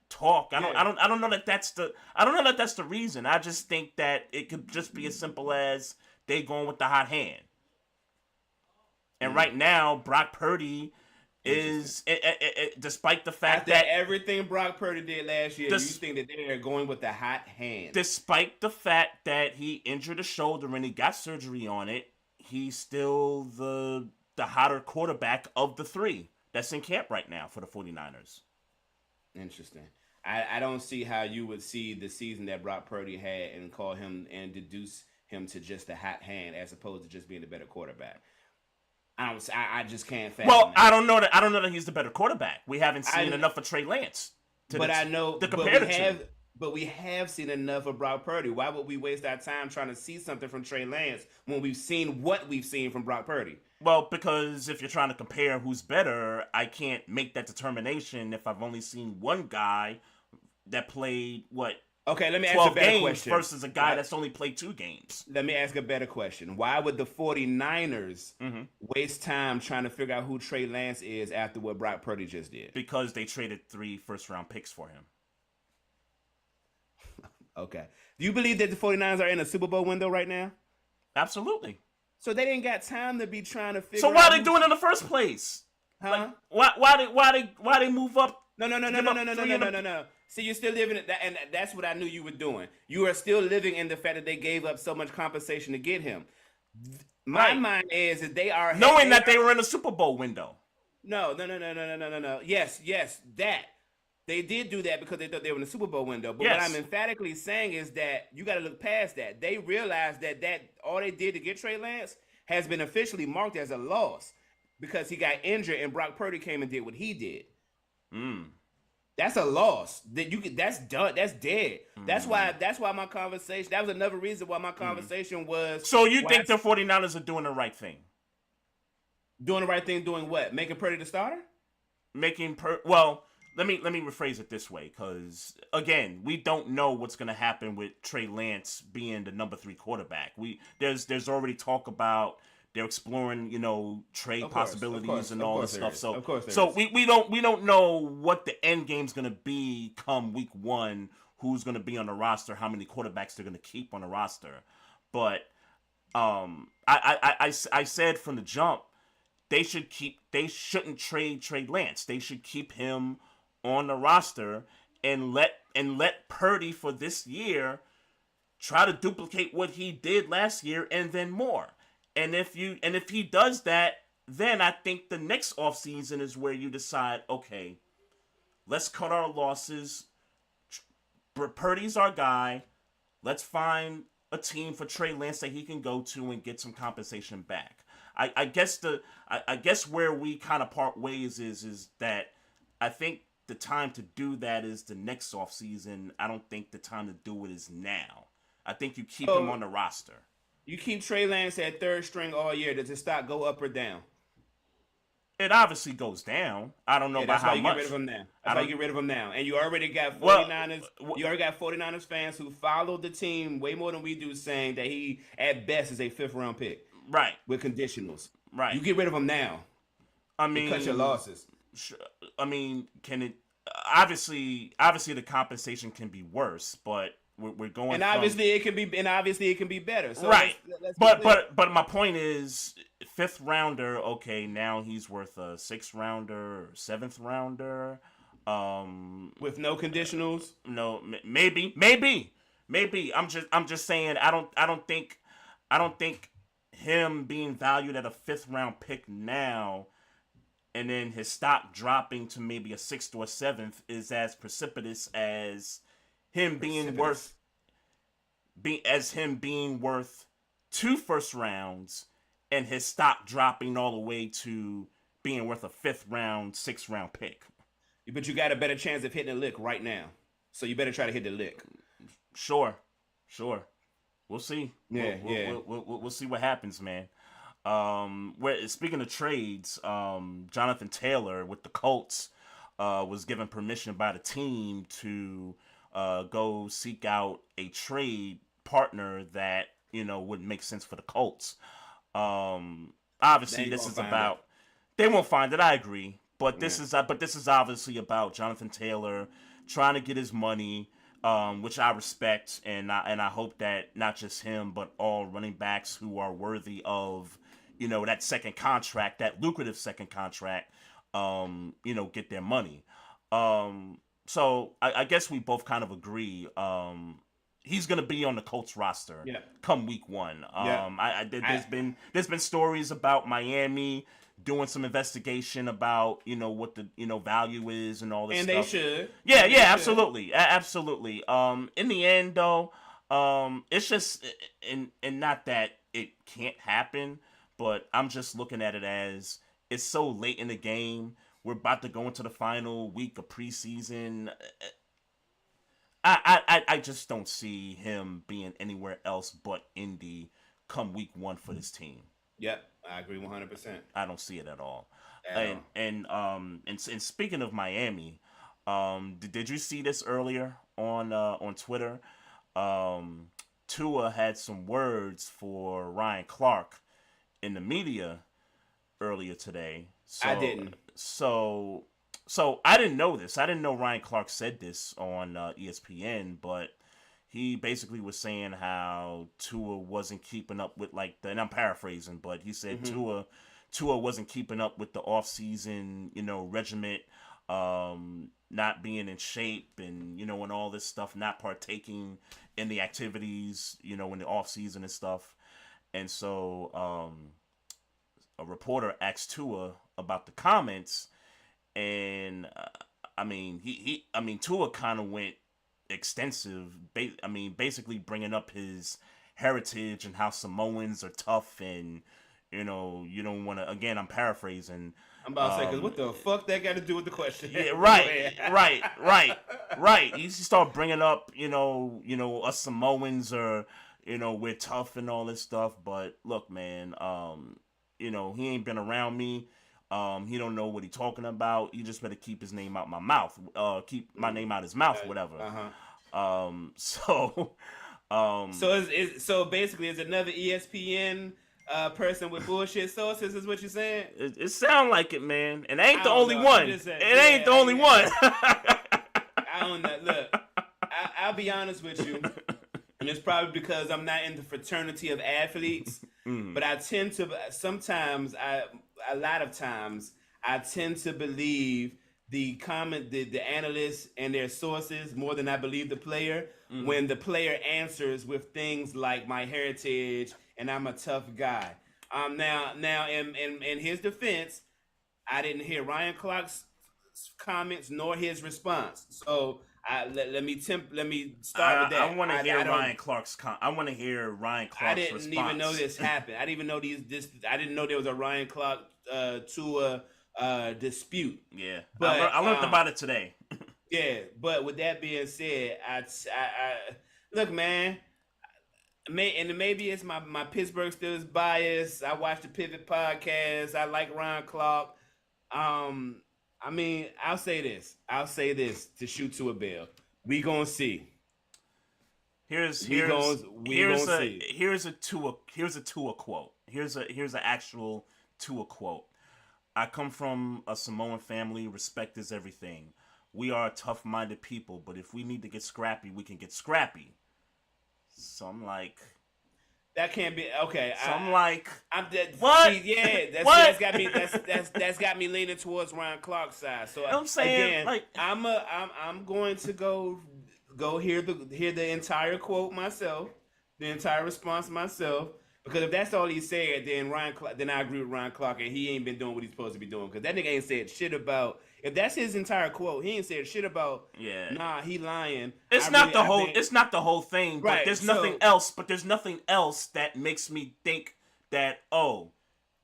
talk. I don't know that that's the reason. I just think that it could just be as simple as they going with the hot hand. And right now, Brock Purdy is, despite the fact that everything Brock Purdy did last year, you think that they're going with the hot hand. Despite the fact that he injured a shoulder and he got surgery on it, he's still the hotter quarterback of the 3 that's in camp right now for the 49ers. Interesting. I don't see how you would see the season that Brock Purdy had and call him and deduce him to just a hot hand as opposed to just being the better quarterback. I just can't fathom that. I don't know that he's the better quarterback. We haven't seen enough of Trey Lance. But we have seen enough of Brock Purdy. Why would we waste our time trying to see something from Trey Lance when we've seen what we've seen from Brock Purdy? Well, because if you're trying to compare who's better, I can't make that determination if I've only seen one guy that played, okay, let me ask a better question. Versus a guy that's only played 2 games. Let me ask a better question. Why would the 49ers waste time trying to figure out who Trey Lance is after what Brock Purdy just did? Because they traded 3 first-round picks for him. Okay. Do you believe that the 49ers are in a Super Bowl window right now? Absolutely. So they didn't got time to be trying to figure out. So why are they doing it in the first place? Huh? Like, why they move up? No. See, you're still living it, and that's what I knew you were doing. You are still living in the fact that they gave up so much compensation to get him. My mind is that they are knowing that they were in a Super Bowl window. No. Yes, that. They did do that because they thought they were in the Super Bowl window. But what I'm emphatically saying is that you got to look past that. They realized that all they did to get Trey Lance has been officially marked as a loss because he got injured and Brock Purdy came and did what he did. That's a loss. That's done. That's dead. That's why my conversation. That was another reason why my conversation was. So you think the 49ers are doing the right thing? Doing the right thing, doing what? Making Purdy the starter? Let me rephrase it this way, because again, we don't know what's going to happen with Trey Lance being the number 3 quarterback. There's already talk about they're exploring, trade possibilities and all this stuff. So we don't know what the end game's going to be come week 1. Who's going to be on the roster? How many quarterbacks they're going to keep on the roster? But I said from the jump they shouldn't trade Trey Lance. They should keep him on the roster and let Purdy for this year try to duplicate what he did last year and then more. And if he does that, then I think the next offseason is where you decide, okay, let's cut our losses. Purdy's our guy. Let's find a team for Trey Lance that he can go to and get some compensation back. I guess where we kind of part ways is that I think the time to do that is the next offseason. I don't think the time to do it is now. I think you keep him on the roster. You keep Trey Lance at 3rd string all year. Does his stock go up or down? It obviously goes down. I don't know about That's why how you much. get rid of him now. I That's why don't. you get rid of him now. And you already got Well, 49ers. You already got 49ers fans who follow the team way more than we do, saying that he at best is a 5th round pick right, with conditionals. right. You get rid of him now. I You cut your mean, losses. I mean, can it? Obviously, the compensation can be worse, but we're going. And obviously it can be better. So right. let's be clear. But my point is, 5th rounder. Okay, now he's worth a 6th rounder or 7th rounder. With no conditionals. No, maybe. I'm just saying. I don't think him being valued at a 5th round pick now, and then his stock dropping to maybe a 6th or 7th is as precipitous as him being worth 2 first rounds and his stock dropping all the way to being worth a 5th round, 6th round pick. But you got a better chance of hitting a lick right now. So you better try to hit the lick. Sure. We'll see. Yeah, We'll see what happens, man. Speaking of trades, Jonathan Taylor with the Colts was given permission by the team to go seek out a trade partner that would make sense for the Colts. Obviously, this is about they won't find it. I agree, but this is obviously about Jonathan Taylor trying to get his money, which I respect, and I hope that not just him, but all running backs who are worthy of that second contract, that lucrative second contract, get their money. So I guess we both kind of agree. He's gonna be on the Colts roster come week 1. There's been stories about Miami doing some investigation about what the value is and all this and stuff. They should. Absolutely. In the end though, it's just and not that it can't happen, but I'm just looking at it as it's so late in the game. We're about to go into the final week of preseason. I just don't see him being anywhere else but Indy come week 1 for this team. Yep, I agree 100%. I don't see it at all. And speaking of Miami, did you see this earlier on Twitter? Tua had some words for Ryan Clark in the media earlier today. So, I didn't. So I didn't know this. I didn't know Ryan Clark said this on ESPN, but he basically was saying how Tua wasn't keeping up with and I'm paraphrasing, but he said Tua wasn't keeping up with the off-season, regiment, not being in shape and, and all this stuff, not partaking in the activities, in the off-season and stuff. And so a reporter asked Tua about the comments, and Tua kind of went extensive. Basically bringing up his heritage and how Samoans are tough, and you don't want to. Again, I'm paraphrasing. I'm about to say, because what the fuck that got to do with the question? Yeah, right. You start bringing up, us Samoans are, we're tough and all this stuff. But look, man, he ain't been around me. He don't know what he talking about. He just better keep his name out my mouth. Keep my name out his mouth, whatever. So basically, it's another ESPN person with bullshit sources, is what you're saying? It sound like it, man. And ain't the only one. It ain't the only one. I don't know. Look, I'll be honest with you, and it's probably because I'm not in the fraternity of athletes. But I tend to a lot of times I tend to believe the analysts and their sources more than I believe the player. When the player answers with things like my heritage and I'm a tough guy. Now in his defense, I didn't hear Ryan Clark's comments nor his response. So let me start with that. I want to hear Ryan Clark's I want to hear Ryan Clark's response. I didn't even know this happened. I didn't even know I didn't know there was a Ryan Clark Tua dispute. Yeah, but I learned about it today. Yeah, but with that being said, I look, man. Maybe it's my Pittsburgh Steelers bias. I watch the Pivot podcast. I like Ryan Clark. I mean, I'll say this. To shoot to a bill. We gonna see. Here's We gonna see. here's a Tua quote. Here's an actual Tua quote. I come from a Samoan family. Respect is everything. We are tough-minded people, but if we need to get scrappy, we can get scrappy. So I'm like, that can't be okay. So I'm like, I'm dead. What? See, yeah, What? that's got me leaning towards Ryan Clark's side. So I'm saying, again, like, I'm going to go hear the entire quote myself, the entire response myself. Because if that's all he said, then then I agree with Ryan Clark, and he ain't been doing what he's supposed to be doing. Because that nigga ain't said shit about. If that's his entire quote, he ain't said shit about. Yeah. Nah, he lying. It's not the whole thing. But Right, there's nothing else. But there's nothing else that makes me think that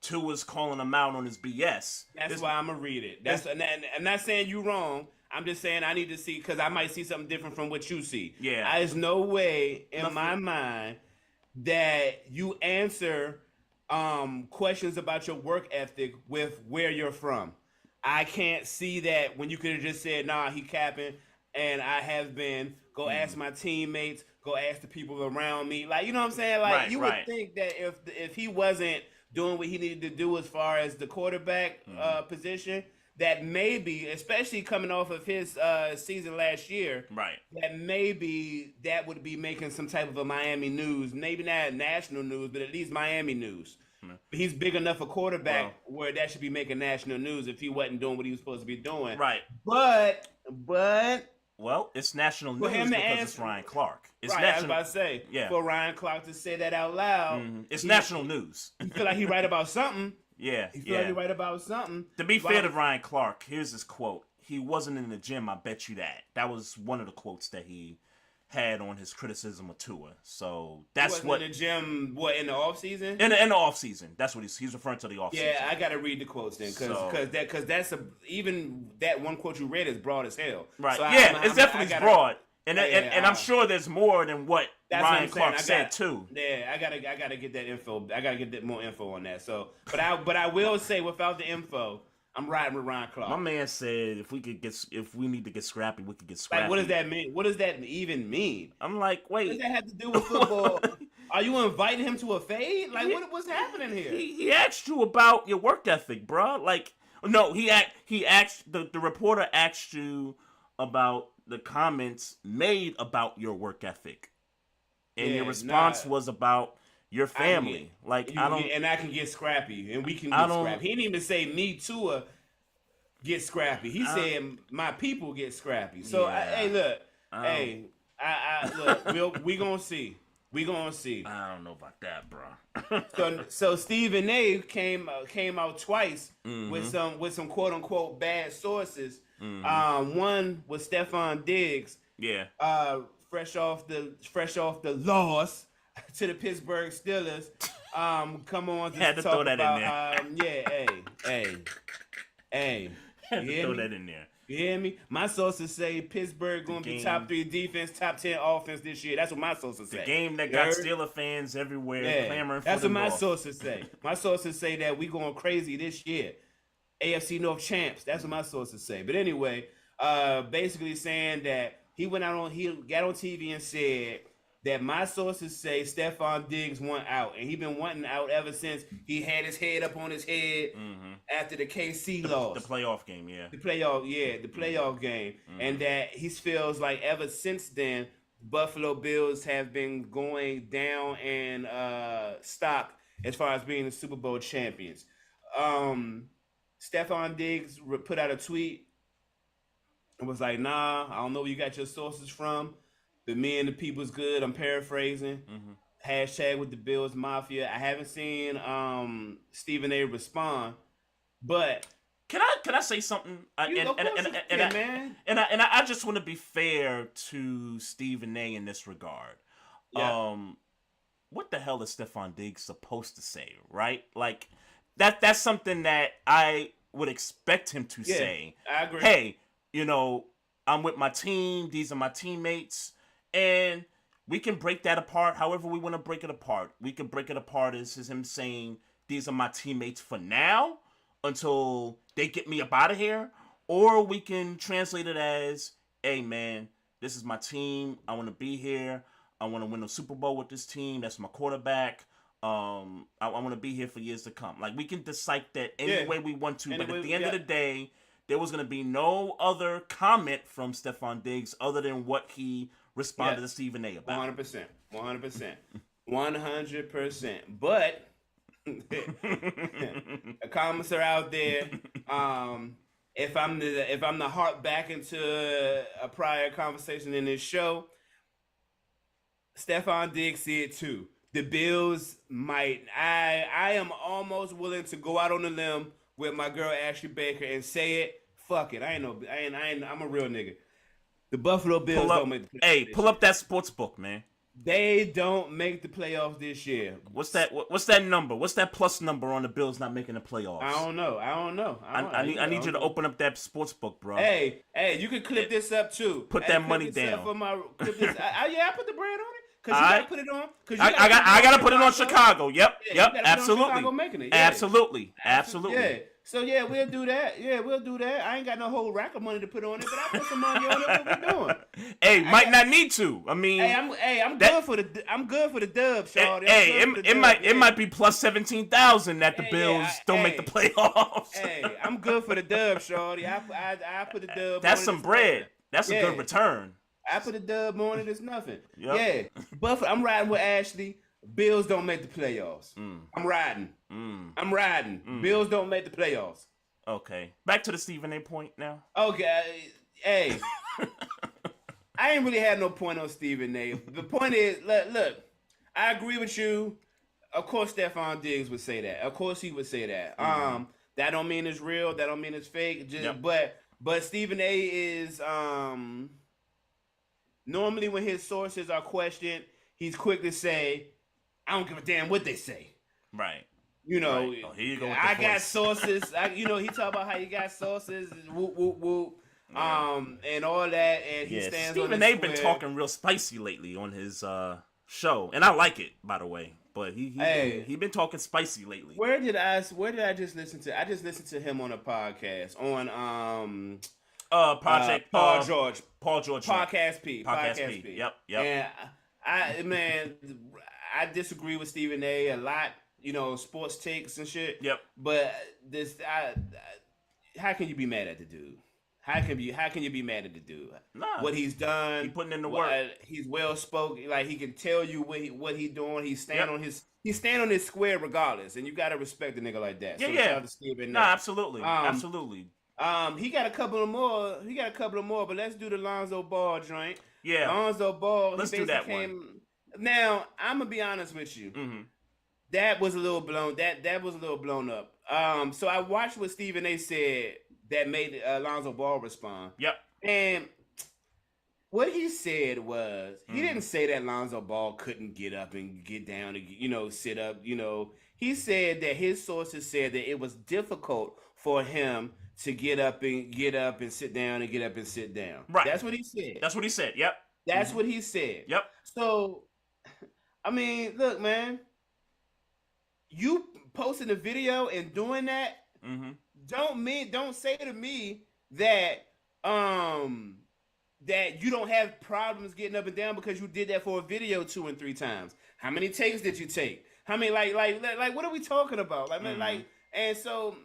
Tua's calling him out on his BS. That's why I'm gonna read it. I'm not saying you wrong. I'm just saying I need to see because I might see something different from what you see. Yeah. There's no way in my mind that you answer questions about your work ethic with where you're from. I can't see that when you could have just said, nah, he capping, and I have been. Go ask my teammates. Go ask the people around me. Like, you know what I'm saying? Like, you would think that if he wasn't doing what he needed to do as far as the quarterback position, that maybe, especially coming off of his season last year, right? That maybe that would be making some type of a Miami news, maybe not national news, but at least Miami news. He's big enough a quarterback where that should be making national news if he wasn't doing what he was supposed to be doing. Right. But well, it's national news because it's Ryan Clark. It's right, national, I was about to say, for Ryan Clark to say that out loud, it's national news. You feel like he right about something. Yeah, he feel like he right about something. To be fair to Ryan Clark, here's his quote. He wasn't in the gym, I bet you that. That was one of the quotes that he had on his criticism of Tua. So that's in the gym, in the off season? In the off season. That's what he's referring to, the off season. Yeah, I gotta read the quotes then, because that's even that one quote you read is broad as hell. Right. So it's definitely broad. And I'm sure there's more than what Ryan Clark said too. Yeah, I gotta get that info. I gotta get more info on that. So, but I will say, without the info, I'm riding with Ryan Clark. My man said if we need to get scrappy, we could get scrappy. Like, what does that mean? What does that even mean? I'm like, wait. What does that have to do with football? Are you inviting him to a fade? Like, what's happening here? He asked you about your work ethic, bro. Like, no, he asked the reporter asked you about the comments made about your work ethic, and your response was about your family. I can get scrappy, and we can get scrappy. He didn't even say me too. Get scrappy. He said my people get scrappy. So look, we gonna see. We gonna see. I don't know about that, bro. so Stephen A came out twice with some quote unquote bad sources. One was Stephon Diggs. Yeah. Fresh off the loss to the Pittsburgh Steelers. Come on to had to talk throw that about, in there. Hey. Had to throw that in there. You hear me? My sources say Pittsburgh going to be top 3 defense, top 10 offense this year. That's what my sources say. The game that got Steeler fans everywhere clamoring for That's what my ball. sources say. My sources say that we going crazy this year. AFC North champs. That's what my sources say. But anyway, basically saying that he got on TV and said that my sources say Stephon Diggs want out, and he been wanting out ever since he had his head up on his head after the KC loss. The playoff game, yeah. The playoff game. And that he feels like ever since then, Buffalo Bills have been going down in stock as far as being the Super Bowl champions. Stephon Diggs put out a tweet and was like, nah, I don't know where you got your sources from, but me and the people's good. I'm paraphrasing. Hashtag with the Bills Mafia. I haven't seen Stephen A respond, but can I say something? Man. I just want to be fair to Stephen A in this regard. Yeah. What the hell is Stephon Diggs supposed to say, right? Like that's something that I would expect him to say. I agree. Hey, I'm with my team. These are my teammates. And we can break that apart however we want to break it apart. We can break it apart as him saying, these are my teammates for now until they get me up out of here, or we can translate it as, hey man, this is my team. I want to be here. I want to win the Super Bowl with this team. That's my quarterback. I want to be here for years to come. Like, we can decipher that any way we want to, but at the end of the day, there was going to be no other comment from Stephon Diggs other than what he responded to Stephen A. about. 100%. 100%. But the comments are out there. If I'm to harp back into a prior conversation in this show, Stephon Diggs said too. The Bills might. I am almost willing to go out on a limb with my girl Ashley Baker and say it. Fuck it. I'm a real nigga. The Buffalo Bills don't make the playoffs. Hey, pull up that sports book, man. They don't make the playoffs this year. What's that number? What's that plus number on the Bills not making the playoffs? I don't know. I need you to open up that sports book, bro. Hey, you can clip this up too. Put that money down. I put the brand on it. Cause you gotta put it on. I gotta put it on Chicago. Yep. Absolutely. Absolutely. Yeah. So yeah, we'll do that. I ain't got no whole rack of money to put on it, but I put some money on it. What we doing? Hey, not need to. I mean, I'm good for the dub, Shawty. It might be plus 17,000 that the Bills don't make the playoffs. Hey, I'm good for the dub, Shawty. I put the dub. That's some bread. That's a good return. I put a dub on it. It's nothing. Yep. Yeah, but I'm riding with Ashley. Bills don't make the playoffs. I'm riding. Bills don't make the playoffs. Okay. Back to the Stephen A. point now. Okay. Hey. I ain't really had no point on Stephen A. The point is, look, I agree with you. Of course Stephon Diggs would say that. Of course he would say that. That don't mean it's real. That don't mean it's fake. But Stephen A. is normally when his sources are questioned, he's quick to say, I don't give a damn what they say. Right. You know, right. Oh, here you go with I got sources. He talk about how you got sources, whoop, whoop, whoop, and all that, and he stands Stephen on A. been talking real spicy lately on his show, and I like it, by the way. But he been talking spicy lately. Where did I just listen to? I just listened to him on a podcast on Paul George Podcast P. Yep. And I disagree with Stephen A. a lot. Sports takes and shit. Yep. But how can you be mad at the dude? How can you be mad at the dude? Nah, what he's done. He putting in the work. He's well spoken. Like, he can tell you what he doing. He's stand on his square regardless, and you gotta respect a nigga like that. Yeah, so yeah. Shout out to Stephen A. Nah, absolutely, absolutely. He got a couple of more. But let's do the Lonzo Ball joint. Yeah, Lonzo Ball. Let's do that one. Now, I'm gonna be honest with you. Mm-hmm. That was a little blown. That was a little blown up. So I watched what Stephen A. said that made Lonzo Ball respond. Yep. And what he said was, he didn't say that Lonzo Ball couldn't get up and get down and sit up. He said that his sources said that it was difficult for him to get up and sit down and get up and sit down. Right. That's what he said. Yep. That's what he said. Yep. So, I mean, look, man, you posting a video and doing that don't say to me that that you don't have problems getting up and down because you did that for a video 2 and 3 times. How many takes did you take? How many like what are we talking about? And so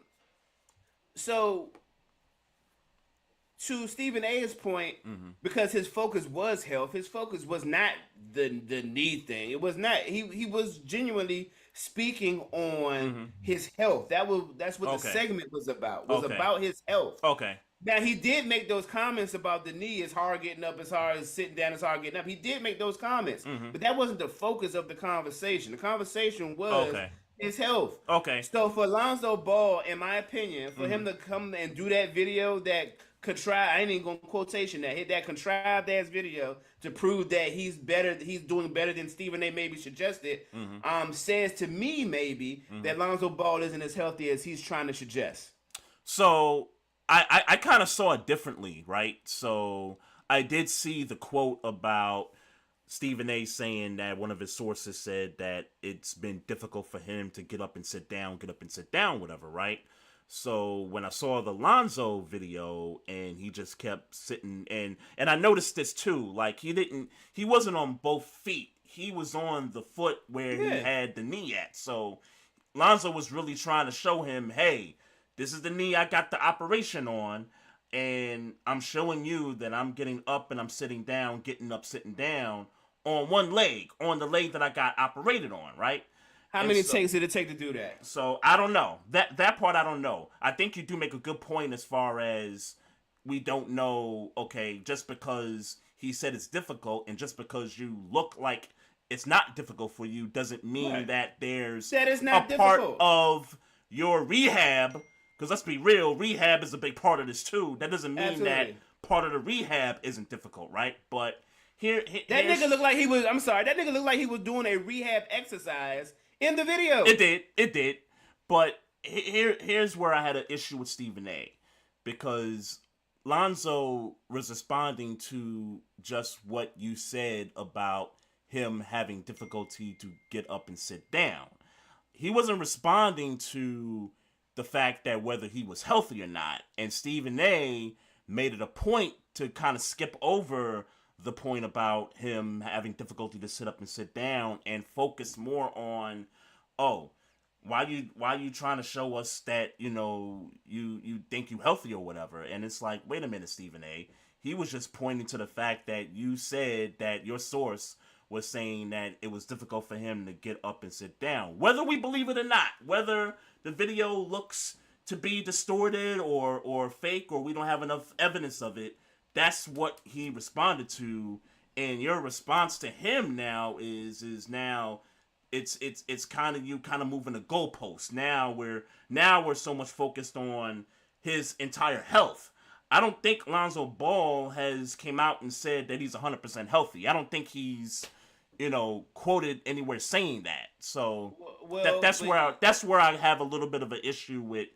to Stephen A's point, because his focus was health, his focus was not the knee thing. It was not. He was genuinely speaking on his health. That's what the segment was about. About his health. Okay. Now, he did make those comments about the knee. It's hard getting up. It's hard sitting down. It's hard getting up. He did make those comments, but that wasn't the focus of the conversation. The conversation was his health. Okay. So for Lonzo Ball, in my opinion, for him to come and do that video, that I ain't even gonna quotation that, hit that contrived ass video to prove that he's doing better than Stephen A. maybe suggested, says to me maybe that Lonzo Ball isn't as healthy as he's trying to suggest. So I kind of saw it differently, right? So I did see the quote about Stephen A. saying that one of his sources said that it's been difficult for him to get up and sit down, whatever, right? So when I saw the Lonzo video and he just kept sitting and I noticed this too, like he wasn't on both feet. He was on the foot where he had the knee at. So Lonzo was really trying to show him, hey, this is the knee I got the operation on, and I'm showing you that I'm getting up and I'm sitting down, getting up, sitting down on one leg, on the leg that I got operated on, right? How many takes did it take to do that? So I don't know. That part I don't know. I think you do make a good point as far as we don't know, okay, just because he said it's difficult and just because you look like it's not difficult for you doesn't mean that there's that is not a part difficult. of your rehab, because let's be real, rehab is a big part of this too. That doesn't mean that part of the rehab isn't difficult, right? But that nigga looked like he was, I'm sorry, that nigga looked like he was doing a rehab exercise in the video. It did. But here's where I had an issue with Stephen A. Because Lonzo was responding to just what you said about him having difficulty to get up and sit down. He wasn't responding to the fact that whether he was healthy or not. And Stephen A made it a point to kind of skip over the point about him having difficulty to sit up and sit down and focus more on, why you trying to show us that, you think you healthy or whatever. And it's like, wait a minute, Stephen A. He was just pointing to the fact that you said that your source was saying that it was difficult for him to get up and sit down. Whether we believe it or not, whether the video looks to be distorted or fake, or we don't have enough evidence of it, that's what he responded to. And your response to him now is now it's kind of moving the goalpost. Now we're so much focused on his entire health. I don't think Lonzo Ball has came out and said that he's 100% healthy. I don't think he's quoted anywhere saying that. So that's where I have a little bit of an issue with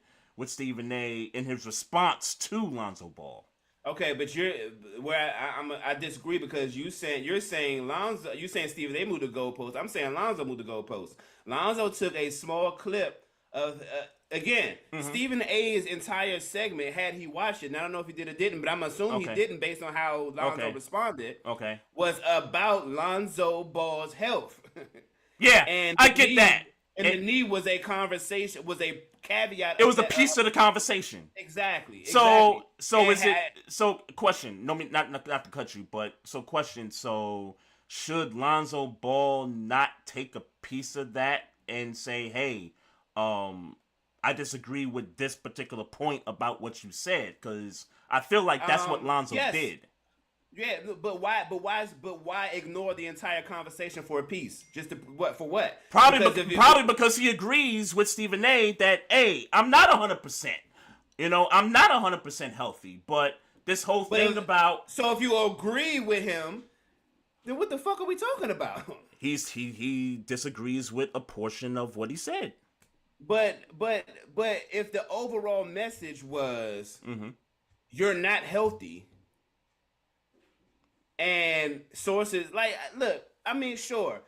Stephen A. in his response to Lonzo Ball. Okay, but I disagree, because you're saying Stephen A moved the goalpost. I'm saying Lonzo moved the goalpost. Lonzo took a small clip of Stephen A's entire segment, had he watched it, and I don't know if he did or didn't, but I'm assuming he didn't based on how Lonzo responded. Okay, was about Lonzo Ball's health. Yeah, and I get that. And the knee was a conversation, was a caveat. It was a piece of the conversation. Exactly. So question. No, not to cut you, but question. So should Lonzo Ball not take a piece of that and say, hey, I disagree with this particular point about what you said? Because I feel like that's what Lonzo did. Yeah, but why ignore the entire conversation for a piece? Just to, what? Probably because he agrees with Stephen A. that, hey, I'm not 100%. I'm not 100% healthy. But this whole thing about... So if you agree with him, then what the fuck are we talking about? He disagrees with a portion of what he said. But if the overall message was, you're not healthy... And sources look, I mean, sure.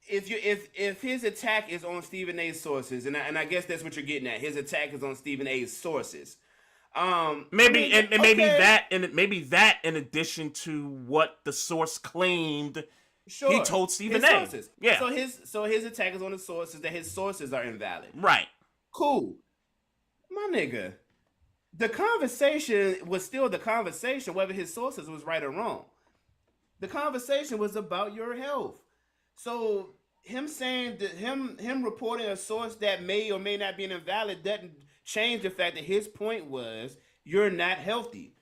If his attack is on Stephen A's sources, and I guess that's what you're getting at, his attack is on Stephen A's sources. Maybe that in addition to what the source claimed, he told Stephen A. Sources. Yeah. So his attack is on the sources that his sources are invalid. Right. Cool, my nigga. The conversation was still the conversation, whether his sources was right or wrong. The conversation was about your health. So him saying that him reporting a source that may or may not be invalid doesn't change the fact that his point was you're not healthy.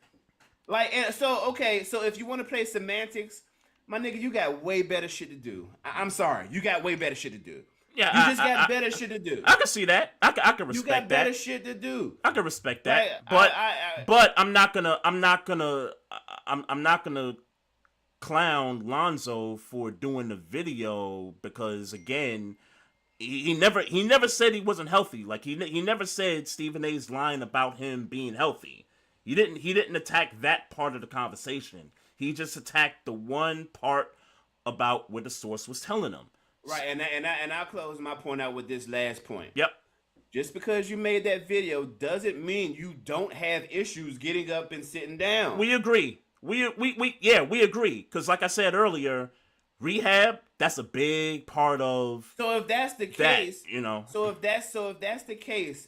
So if you want to play semantics, my nigga, you got way better shit to do. I'm sorry, you got way better shit to do. Yeah, you just got better shit to do. I can see that. I can respect that. You got better shit to do. I can respect that. But I'm not gonna clown Lonzo for doing the video, because again, he never said he wasn't healthy. Like he never said Stephen A's lying about him being healthy. He didn't attack that part of the conversation. He just attacked the one part about what the source was telling him. Right, and I'll close my point out with this last point. Yep. just because you made that video doesn't mean you don't have issues getting up and sitting down. We agree. We agree. Because like I said earlier, rehab, that's a big part of. So if that's the that, case, you know. if that's the case,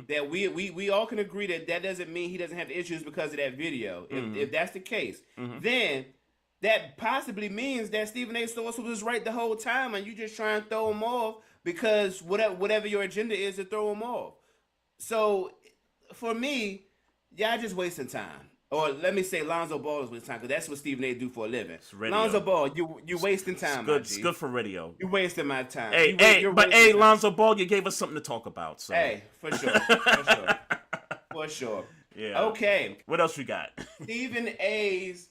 that we all can agree that doesn't mean he doesn't have issues because of that video. If that's the case, then that possibly means that Stephen A. Source was right the whole time, and you just try and throw him off because whatever your agenda is to throw him off. So for me, y'all just wasting time. Or let me say Lonzo Ball is wasting time, because that's what Stephen A. do for a living. Lonzo Ball, you wasting time. It's good for radio. You wasting my time. Hey, Lonzo Ball, you gave us something to talk about. So. Hey, for sure. Yeah. Okay. What else we got? Stephen A.'s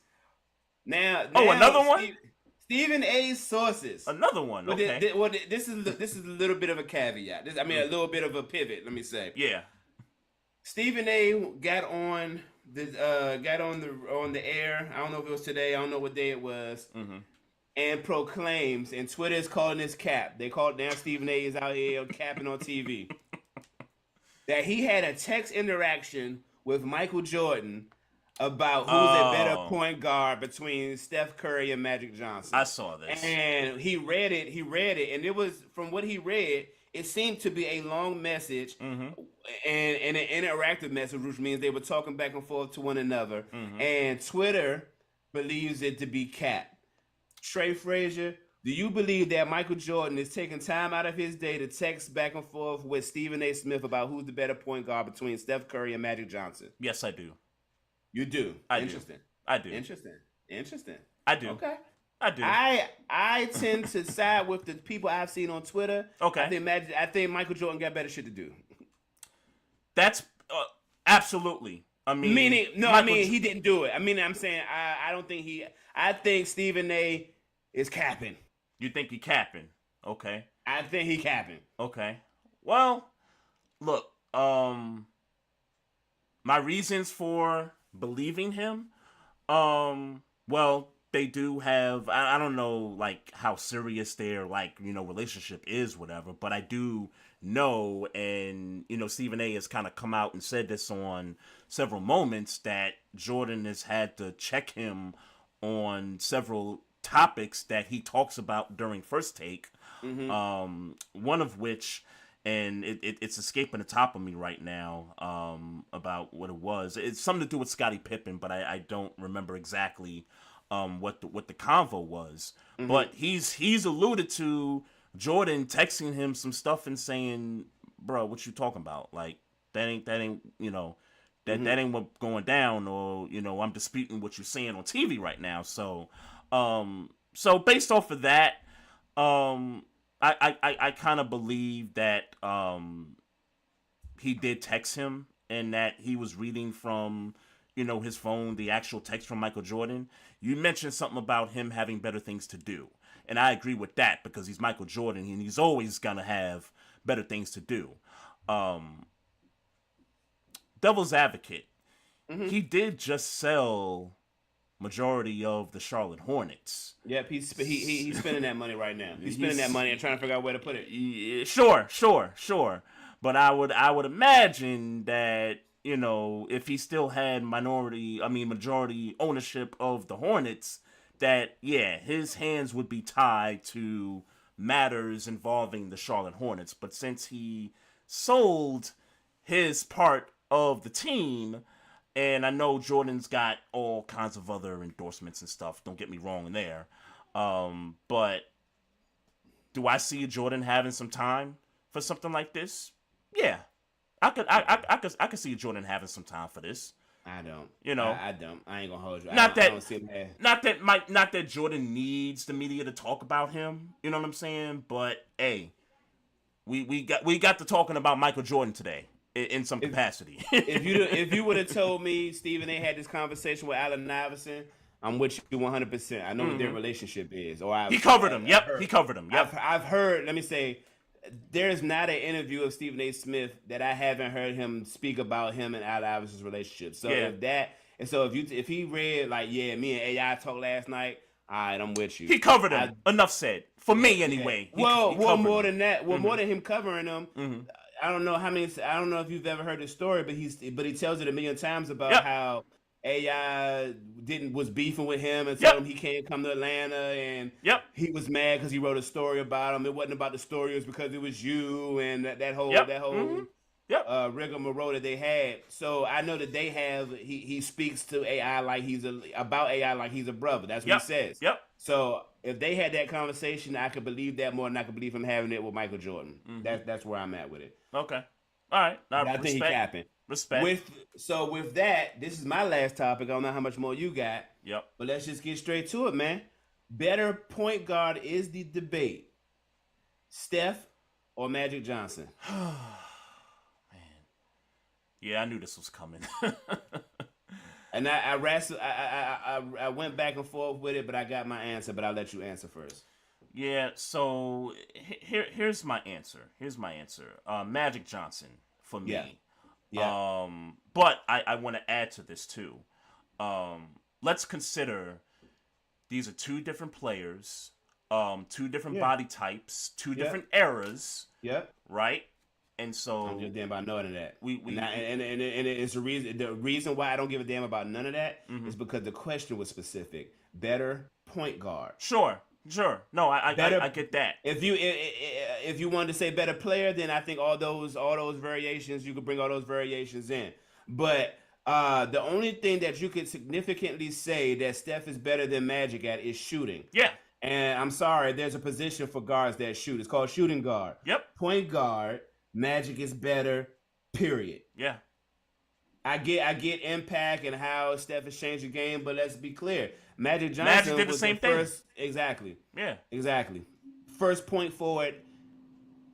now another one. Stephen A.'s sources. Another one. Okay. This is a little bit of a caveat. A little bit of a pivot. Let me say. Yeah. Stephen A. got on the air. I don't know if it was today. I don't know what day it was. And proclaims, and Twitter is calling this cap. They call it now. Stephen A. is out here capping on TV. That he had a text interaction with Michael Jordan about who's a better point guard between Steph Curry and Magic Johnson. I saw this. And he read it, and it was, from what he read, it seemed to be a long message and an interactive message, which means they were talking back and forth to one another. And Twitter believes it to be cap. Trey Frazier, do you believe that Michael Jordan is taking time out of his day to text back and forth with Stephen A. Smith about who's the better point guard between Steph Curry and Magic Johnson? Yes, I do. You do. Interesting. I do. Interesting. I do. Okay. I do. I tend to side with the people I've seen on Twitter. Okay. I think Michael Jordan got better shit to do. That's absolutely. He didn't do it. I'm saying I don't think he. I think Stephen A. is capping. You think he capping? Okay. I think he capping. Okay. Well, look. My reasons for believing him, well, they do have, I don't know, like, how serious their, like, relationship is, whatever, but I do know, and, Stephen A. has kind of come out and said this on several moments, that Jordan has had to check him on several topics that he talks about during First Take, one of which, and it's escaping the top of me right now, about what it was. It's something to do with Scottie Pippen, but I don't remember exactly what the convo was. But he's alluded to Jordan texting him some stuff and saying, "Bro, what you talking about? Like that ain't that ain't what going down, or I'm disputing what you're saying on TV right now." So based off of that, I kind of believe that he did text him, and that he was reading from his phone the actual text from Michael Jordan. You mentioned something about him having better things to do, and I agree with that, because he's Michael Jordan and he's always gonna have better things to do. Devil's advocate, he did just sell majority of the Charlotte Hornets. Yep, he's spending that money right now. He's spending that money and trying to figure out where to put it. Sure. But I would imagine that if he still had majority ownership of the Hornets, that his hands would be tied to matters involving the Charlotte Hornets. But since he sold his part of the team, and I know Jordan's got all kinds of other endorsements and stuff, don't get me wrong in there, but do I see Jordan having some time for something like this? Yeah, I could see Jordan having some time for this. I don't. I don't. I ain't gonna hold you. Not that Jordan needs the media to talk about him. You know what I'm saying? But hey, we got to talking about Michael Jordan today in some capacity. if you would have told me Stephen A. had this conversation with Allen Iverson, I'm with you 100%. I know what their relationship is. He covered him. Yep, he covered him. Yep. I've heard. Let me say, there's not an interview of Stephen A. Smith that I haven't heard him speak about him and Allen Iverson's relationship. So if he read like, me and AI talked last night, All right, I'm with you. He covered him. Enough said. For me, anyway. He more him. than that. Well, more than him covering him. I don't know if you've ever heard the story, but he tells it a million times about how AI was beefing with him and told him he can't come to Atlanta, and he was mad because he wrote a story about him. It wasn't about the story; it was because it was you and that whole rigmarole that they had. So I know that they have. He speaks to AI like about AI like he's a brother. That's what he says. So if they had that conversation, I could believe that more than I could believe him having it with Michael Jordan. That's where I'm at with it. Okay. All right. I think he capping. Respect. With that, this is my last topic. I don't know how much more you got. Yep. But let's just get straight to it, man. Better point guard is the debate. Steph or Magic Johnson? Man. Yeah, I knew this was coming. And I went back and forth with it, but I got my answer. But I'll let you answer first. Yeah, so here's my answer. Magic Johnson for me. Yeah. But I want to add to this too. Let's consider these are two different players, two different body types, two different eras. Yep. Right? And so I don't give a damn about none of that. And it's the reason why I don't give a damn about none of that is because the question was specific. Better point guard. Sure. No, I get that. If you wanted to say better player, then I think all those variations, you could bring all those variations in. But the only thing that you could significantly say that Steph is better than Magic at is shooting. Yeah. And I'm sorry, there's a position for guards that shoot. It's called shooting guard. Yep. Point guard, Magic is better, period. Yeah. I get impact and how Steph has changed the game, but let's be clear. Magic Johnson did the same thing. Exactly. Yeah. Exactly. First point forward.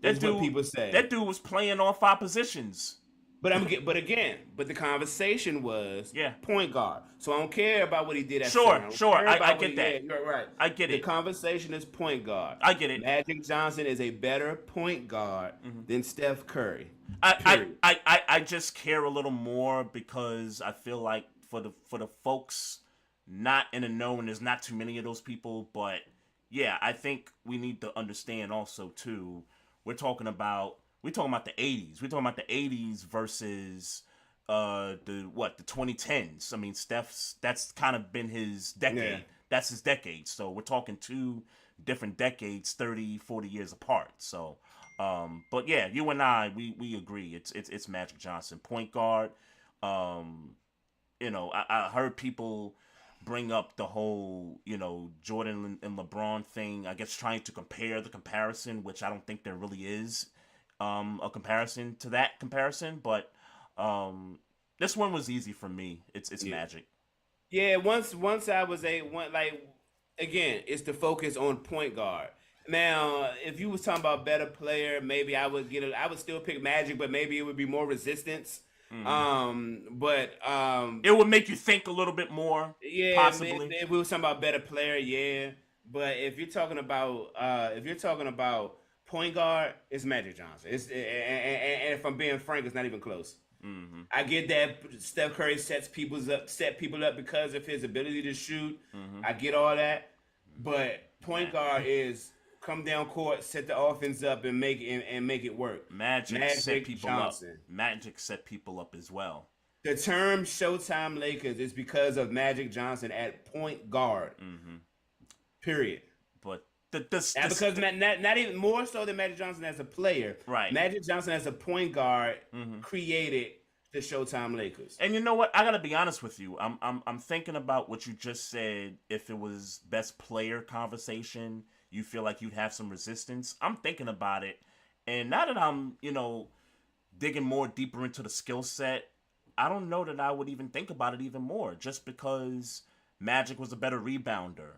That's what people say. That dude was playing all 5 positions. But the conversation was point guard. So I don't care about what he did at Sure. I get that. You're right. I get it. The conversation is point guard. I get it. Magic Johnson is a better point guard than Steph Curry. I just care a little more because I feel like for the folks not in the know, and there's not too many of those people, but yeah, I think we need to understand also too. We're talking about the 80s. We're talking about the 80s versus the 2010s. I mean, that's kind of been his decade. Yeah. That's his decade. So we're talking 2 different decades, 30, 40 years apart. So but yeah, you and I, we agree. It's Magic Johnson, point guard. I heard people bring up the whole, Jordan and LeBron thing. I guess trying to compare the comparison, which I don't think there really is a comparison to that comparison. But this one was easy for me. It's Magic. Yeah, once I was again, it's the focus on point guard. Now, if you was talking about better player, maybe I would still pick Magic, but maybe it would be more resistance. But it would make you think a little bit more. Yeah, possibly. If we were talking about better player, yeah. But if you're talking about point guard, it's Magic Johnson. And if I'm being frank, it's not even close. Mm-hmm. I get that Steph Curry set people up because of his ability to shoot. Mm-hmm. I get all that, but point guard is come down court, set the offense up, and make it work. Magic set people Johnson. Up. Magic set people up as well. The term Showtime Lakers is because of Magic Johnson at point guard. Mm-hmm. Period. But not even more so than Magic Johnson as a player. Right. Magic Johnson as a point guard created the Showtime Lakers. And you know what? I gotta be honest with you. I'm thinking about what you just said. If it was best player conversation, you feel like you'd have some resistance. I'm thinking about it, and now that I'm digging more deeper into the skill set, I don't know that I would even think about it even more. Just because Magic was a better rebounder.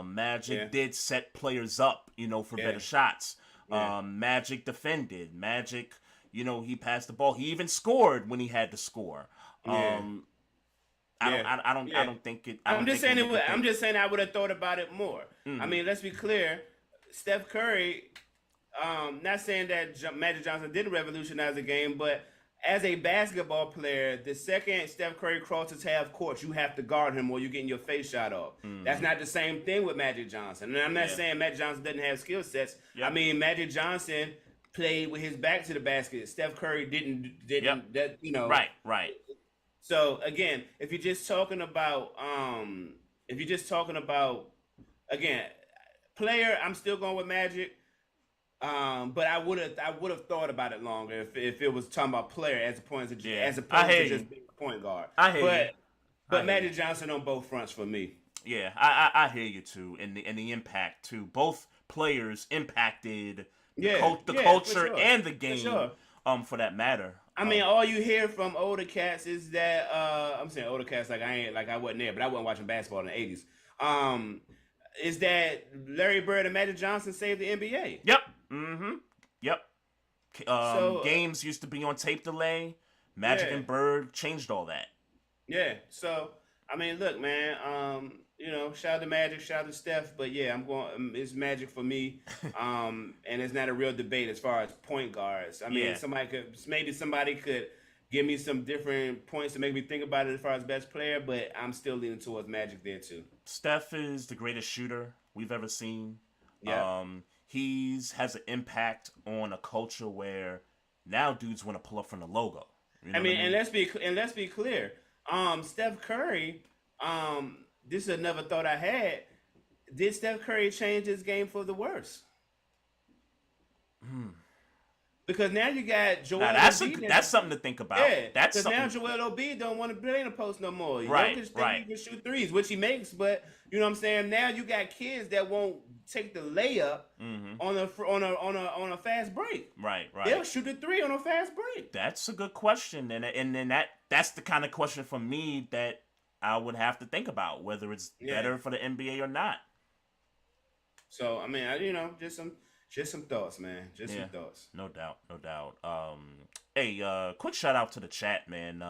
Magic did set players up, for better shots. Magic defended. Magic, he passed the ball. He even scored when he had to score. I don't think it. I'm just saying I would have thought about it more. Mm-hmm. I mean, let's be clear. Steph Curry. Not saying that Magic Johnson didn't revolutionize the game, but as a basketball player, the second Steph Curry crosses half court, you have to guard him or you're getting your face shot off. That's not the same thing with Magic Johnson. And I'm not saying Magic Johnson doesn't have skill sets. Yep. I mean, Magic Johnson played with his back to the basket. Steph Curry didn't. That, you know. Right. So again, if you're just talking about, again, player, I'm still going with Magic. But I would have thought about it longer if it was talking about player as opposed to just being a point guard. But Magic Johnson on both fronts for me. Yeah, I hear you too, and the impact too. Both players impacted the culture and the game, for that matter. I mean, all you hear from older cats is that I'm saying older cats like I wasn't there, but I wasn't watching basketball in the '80s. Is that Larry Bird and Magic Johnson saved the NBA? Yep. Yep. Games used to be on tape delay. Magic and Bird changed all that. Yeah. So I mean, look, man. Shout out to Magic, shout out to Steph, but yeah, I'm going. It's Magic for me. And it's not a real debate as far as point guards. I mean, somebody could give me some different points to make me think about it as far as best player, but I'm still leaning towards Magic there too. Steph is the greatest shooter we've ever seen. Yeah. He has an impact on a culture where now dudes want to pull up from the logo. You know what I mean? And let's be clear. Steph Curry. This is another thought I had. Did Steph Curry change his game for the worse? Because now you got Joel Embiid. That's something to think about. Yeah, because now Joel Embiid don't want to play in the post no more. Right. He can shoot threes, which he makes, but you know what I'm saying. Now you got kids that won't take the layup on a fast break. Right. They'll shoot a three on a fast break. That's a good question, and that's the kind of question for me that I would have to think about whether it's better for the NBA or not. So I mean, just some thoughts, man. Some thoughts. No doubt. Hey, quick shout out to the chat, man.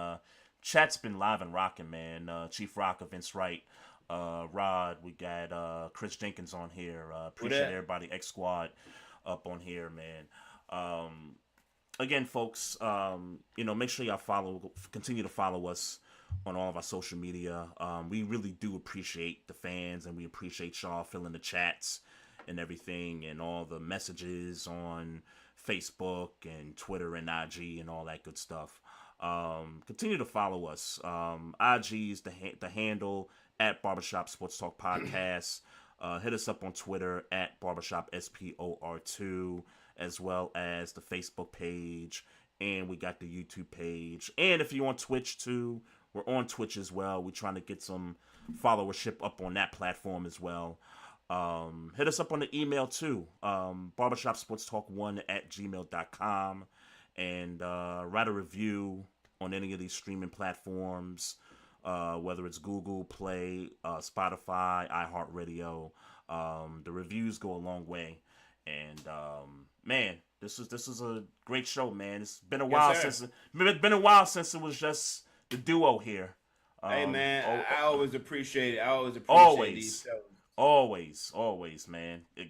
Chat's been live and rocking, man. Chief Rock, Vince Wright, Rod. We got Chris Jenkins on here. Appreciate everybody. X Squad up on here, man. Again, folks, make sure y'all continue to follow us on all of our social media. We really do appreciate the fans, and we appreciate y'all filling the chats and everything, and all the messages on Facebook and Twitter and IG and all that good stuff. Continue to follow us. IG is the handle at Barbershop Sports Talk Podcast. Hit us up on Twitter at Barbershop SPOR2, as well as the Facebook page, and we got the YouTube page. And if you're on Twitch too, we're on Twitch as well. We're trying to get some followership up on that platform as well. Hit us up on the email too, barbershopsportstalk1@gmail.com, and write a review on any of these streaming platforms, whether it's Google Play, Spotify, iHeartRadio. The reviews go a long way, and man, this is a great show, man. It's been a while since it was just the duo here. Hey man, I always appreciate it. I always appreciate these shows. Always, man. It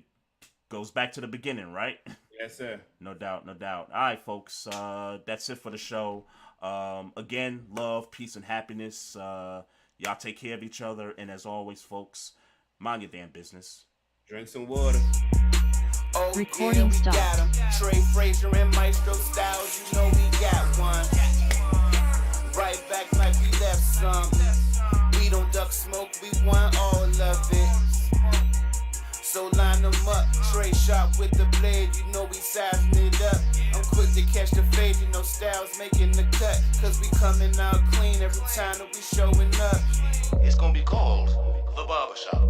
goes back to the beginning, right? Yes, sir. No doubt. All right, folks. That's it for the show. Again, love, peace, and happiness. Y'all take care of each other. And as always, folks, mind your damn business. Drink some water. Oh, Recording we stopped. got 'em. Trey, Frazier, and Maestro Styles, you know we got one. Right back like we left some. We don't duck smoke, we want all of it. So line them up, Trey sharp with the blade, you know we sizing it up. I'm quick to catch the fade, you know Styles making the cut. Cause we coming out clean every time that we showing up. It's gonna be called The Barbershop.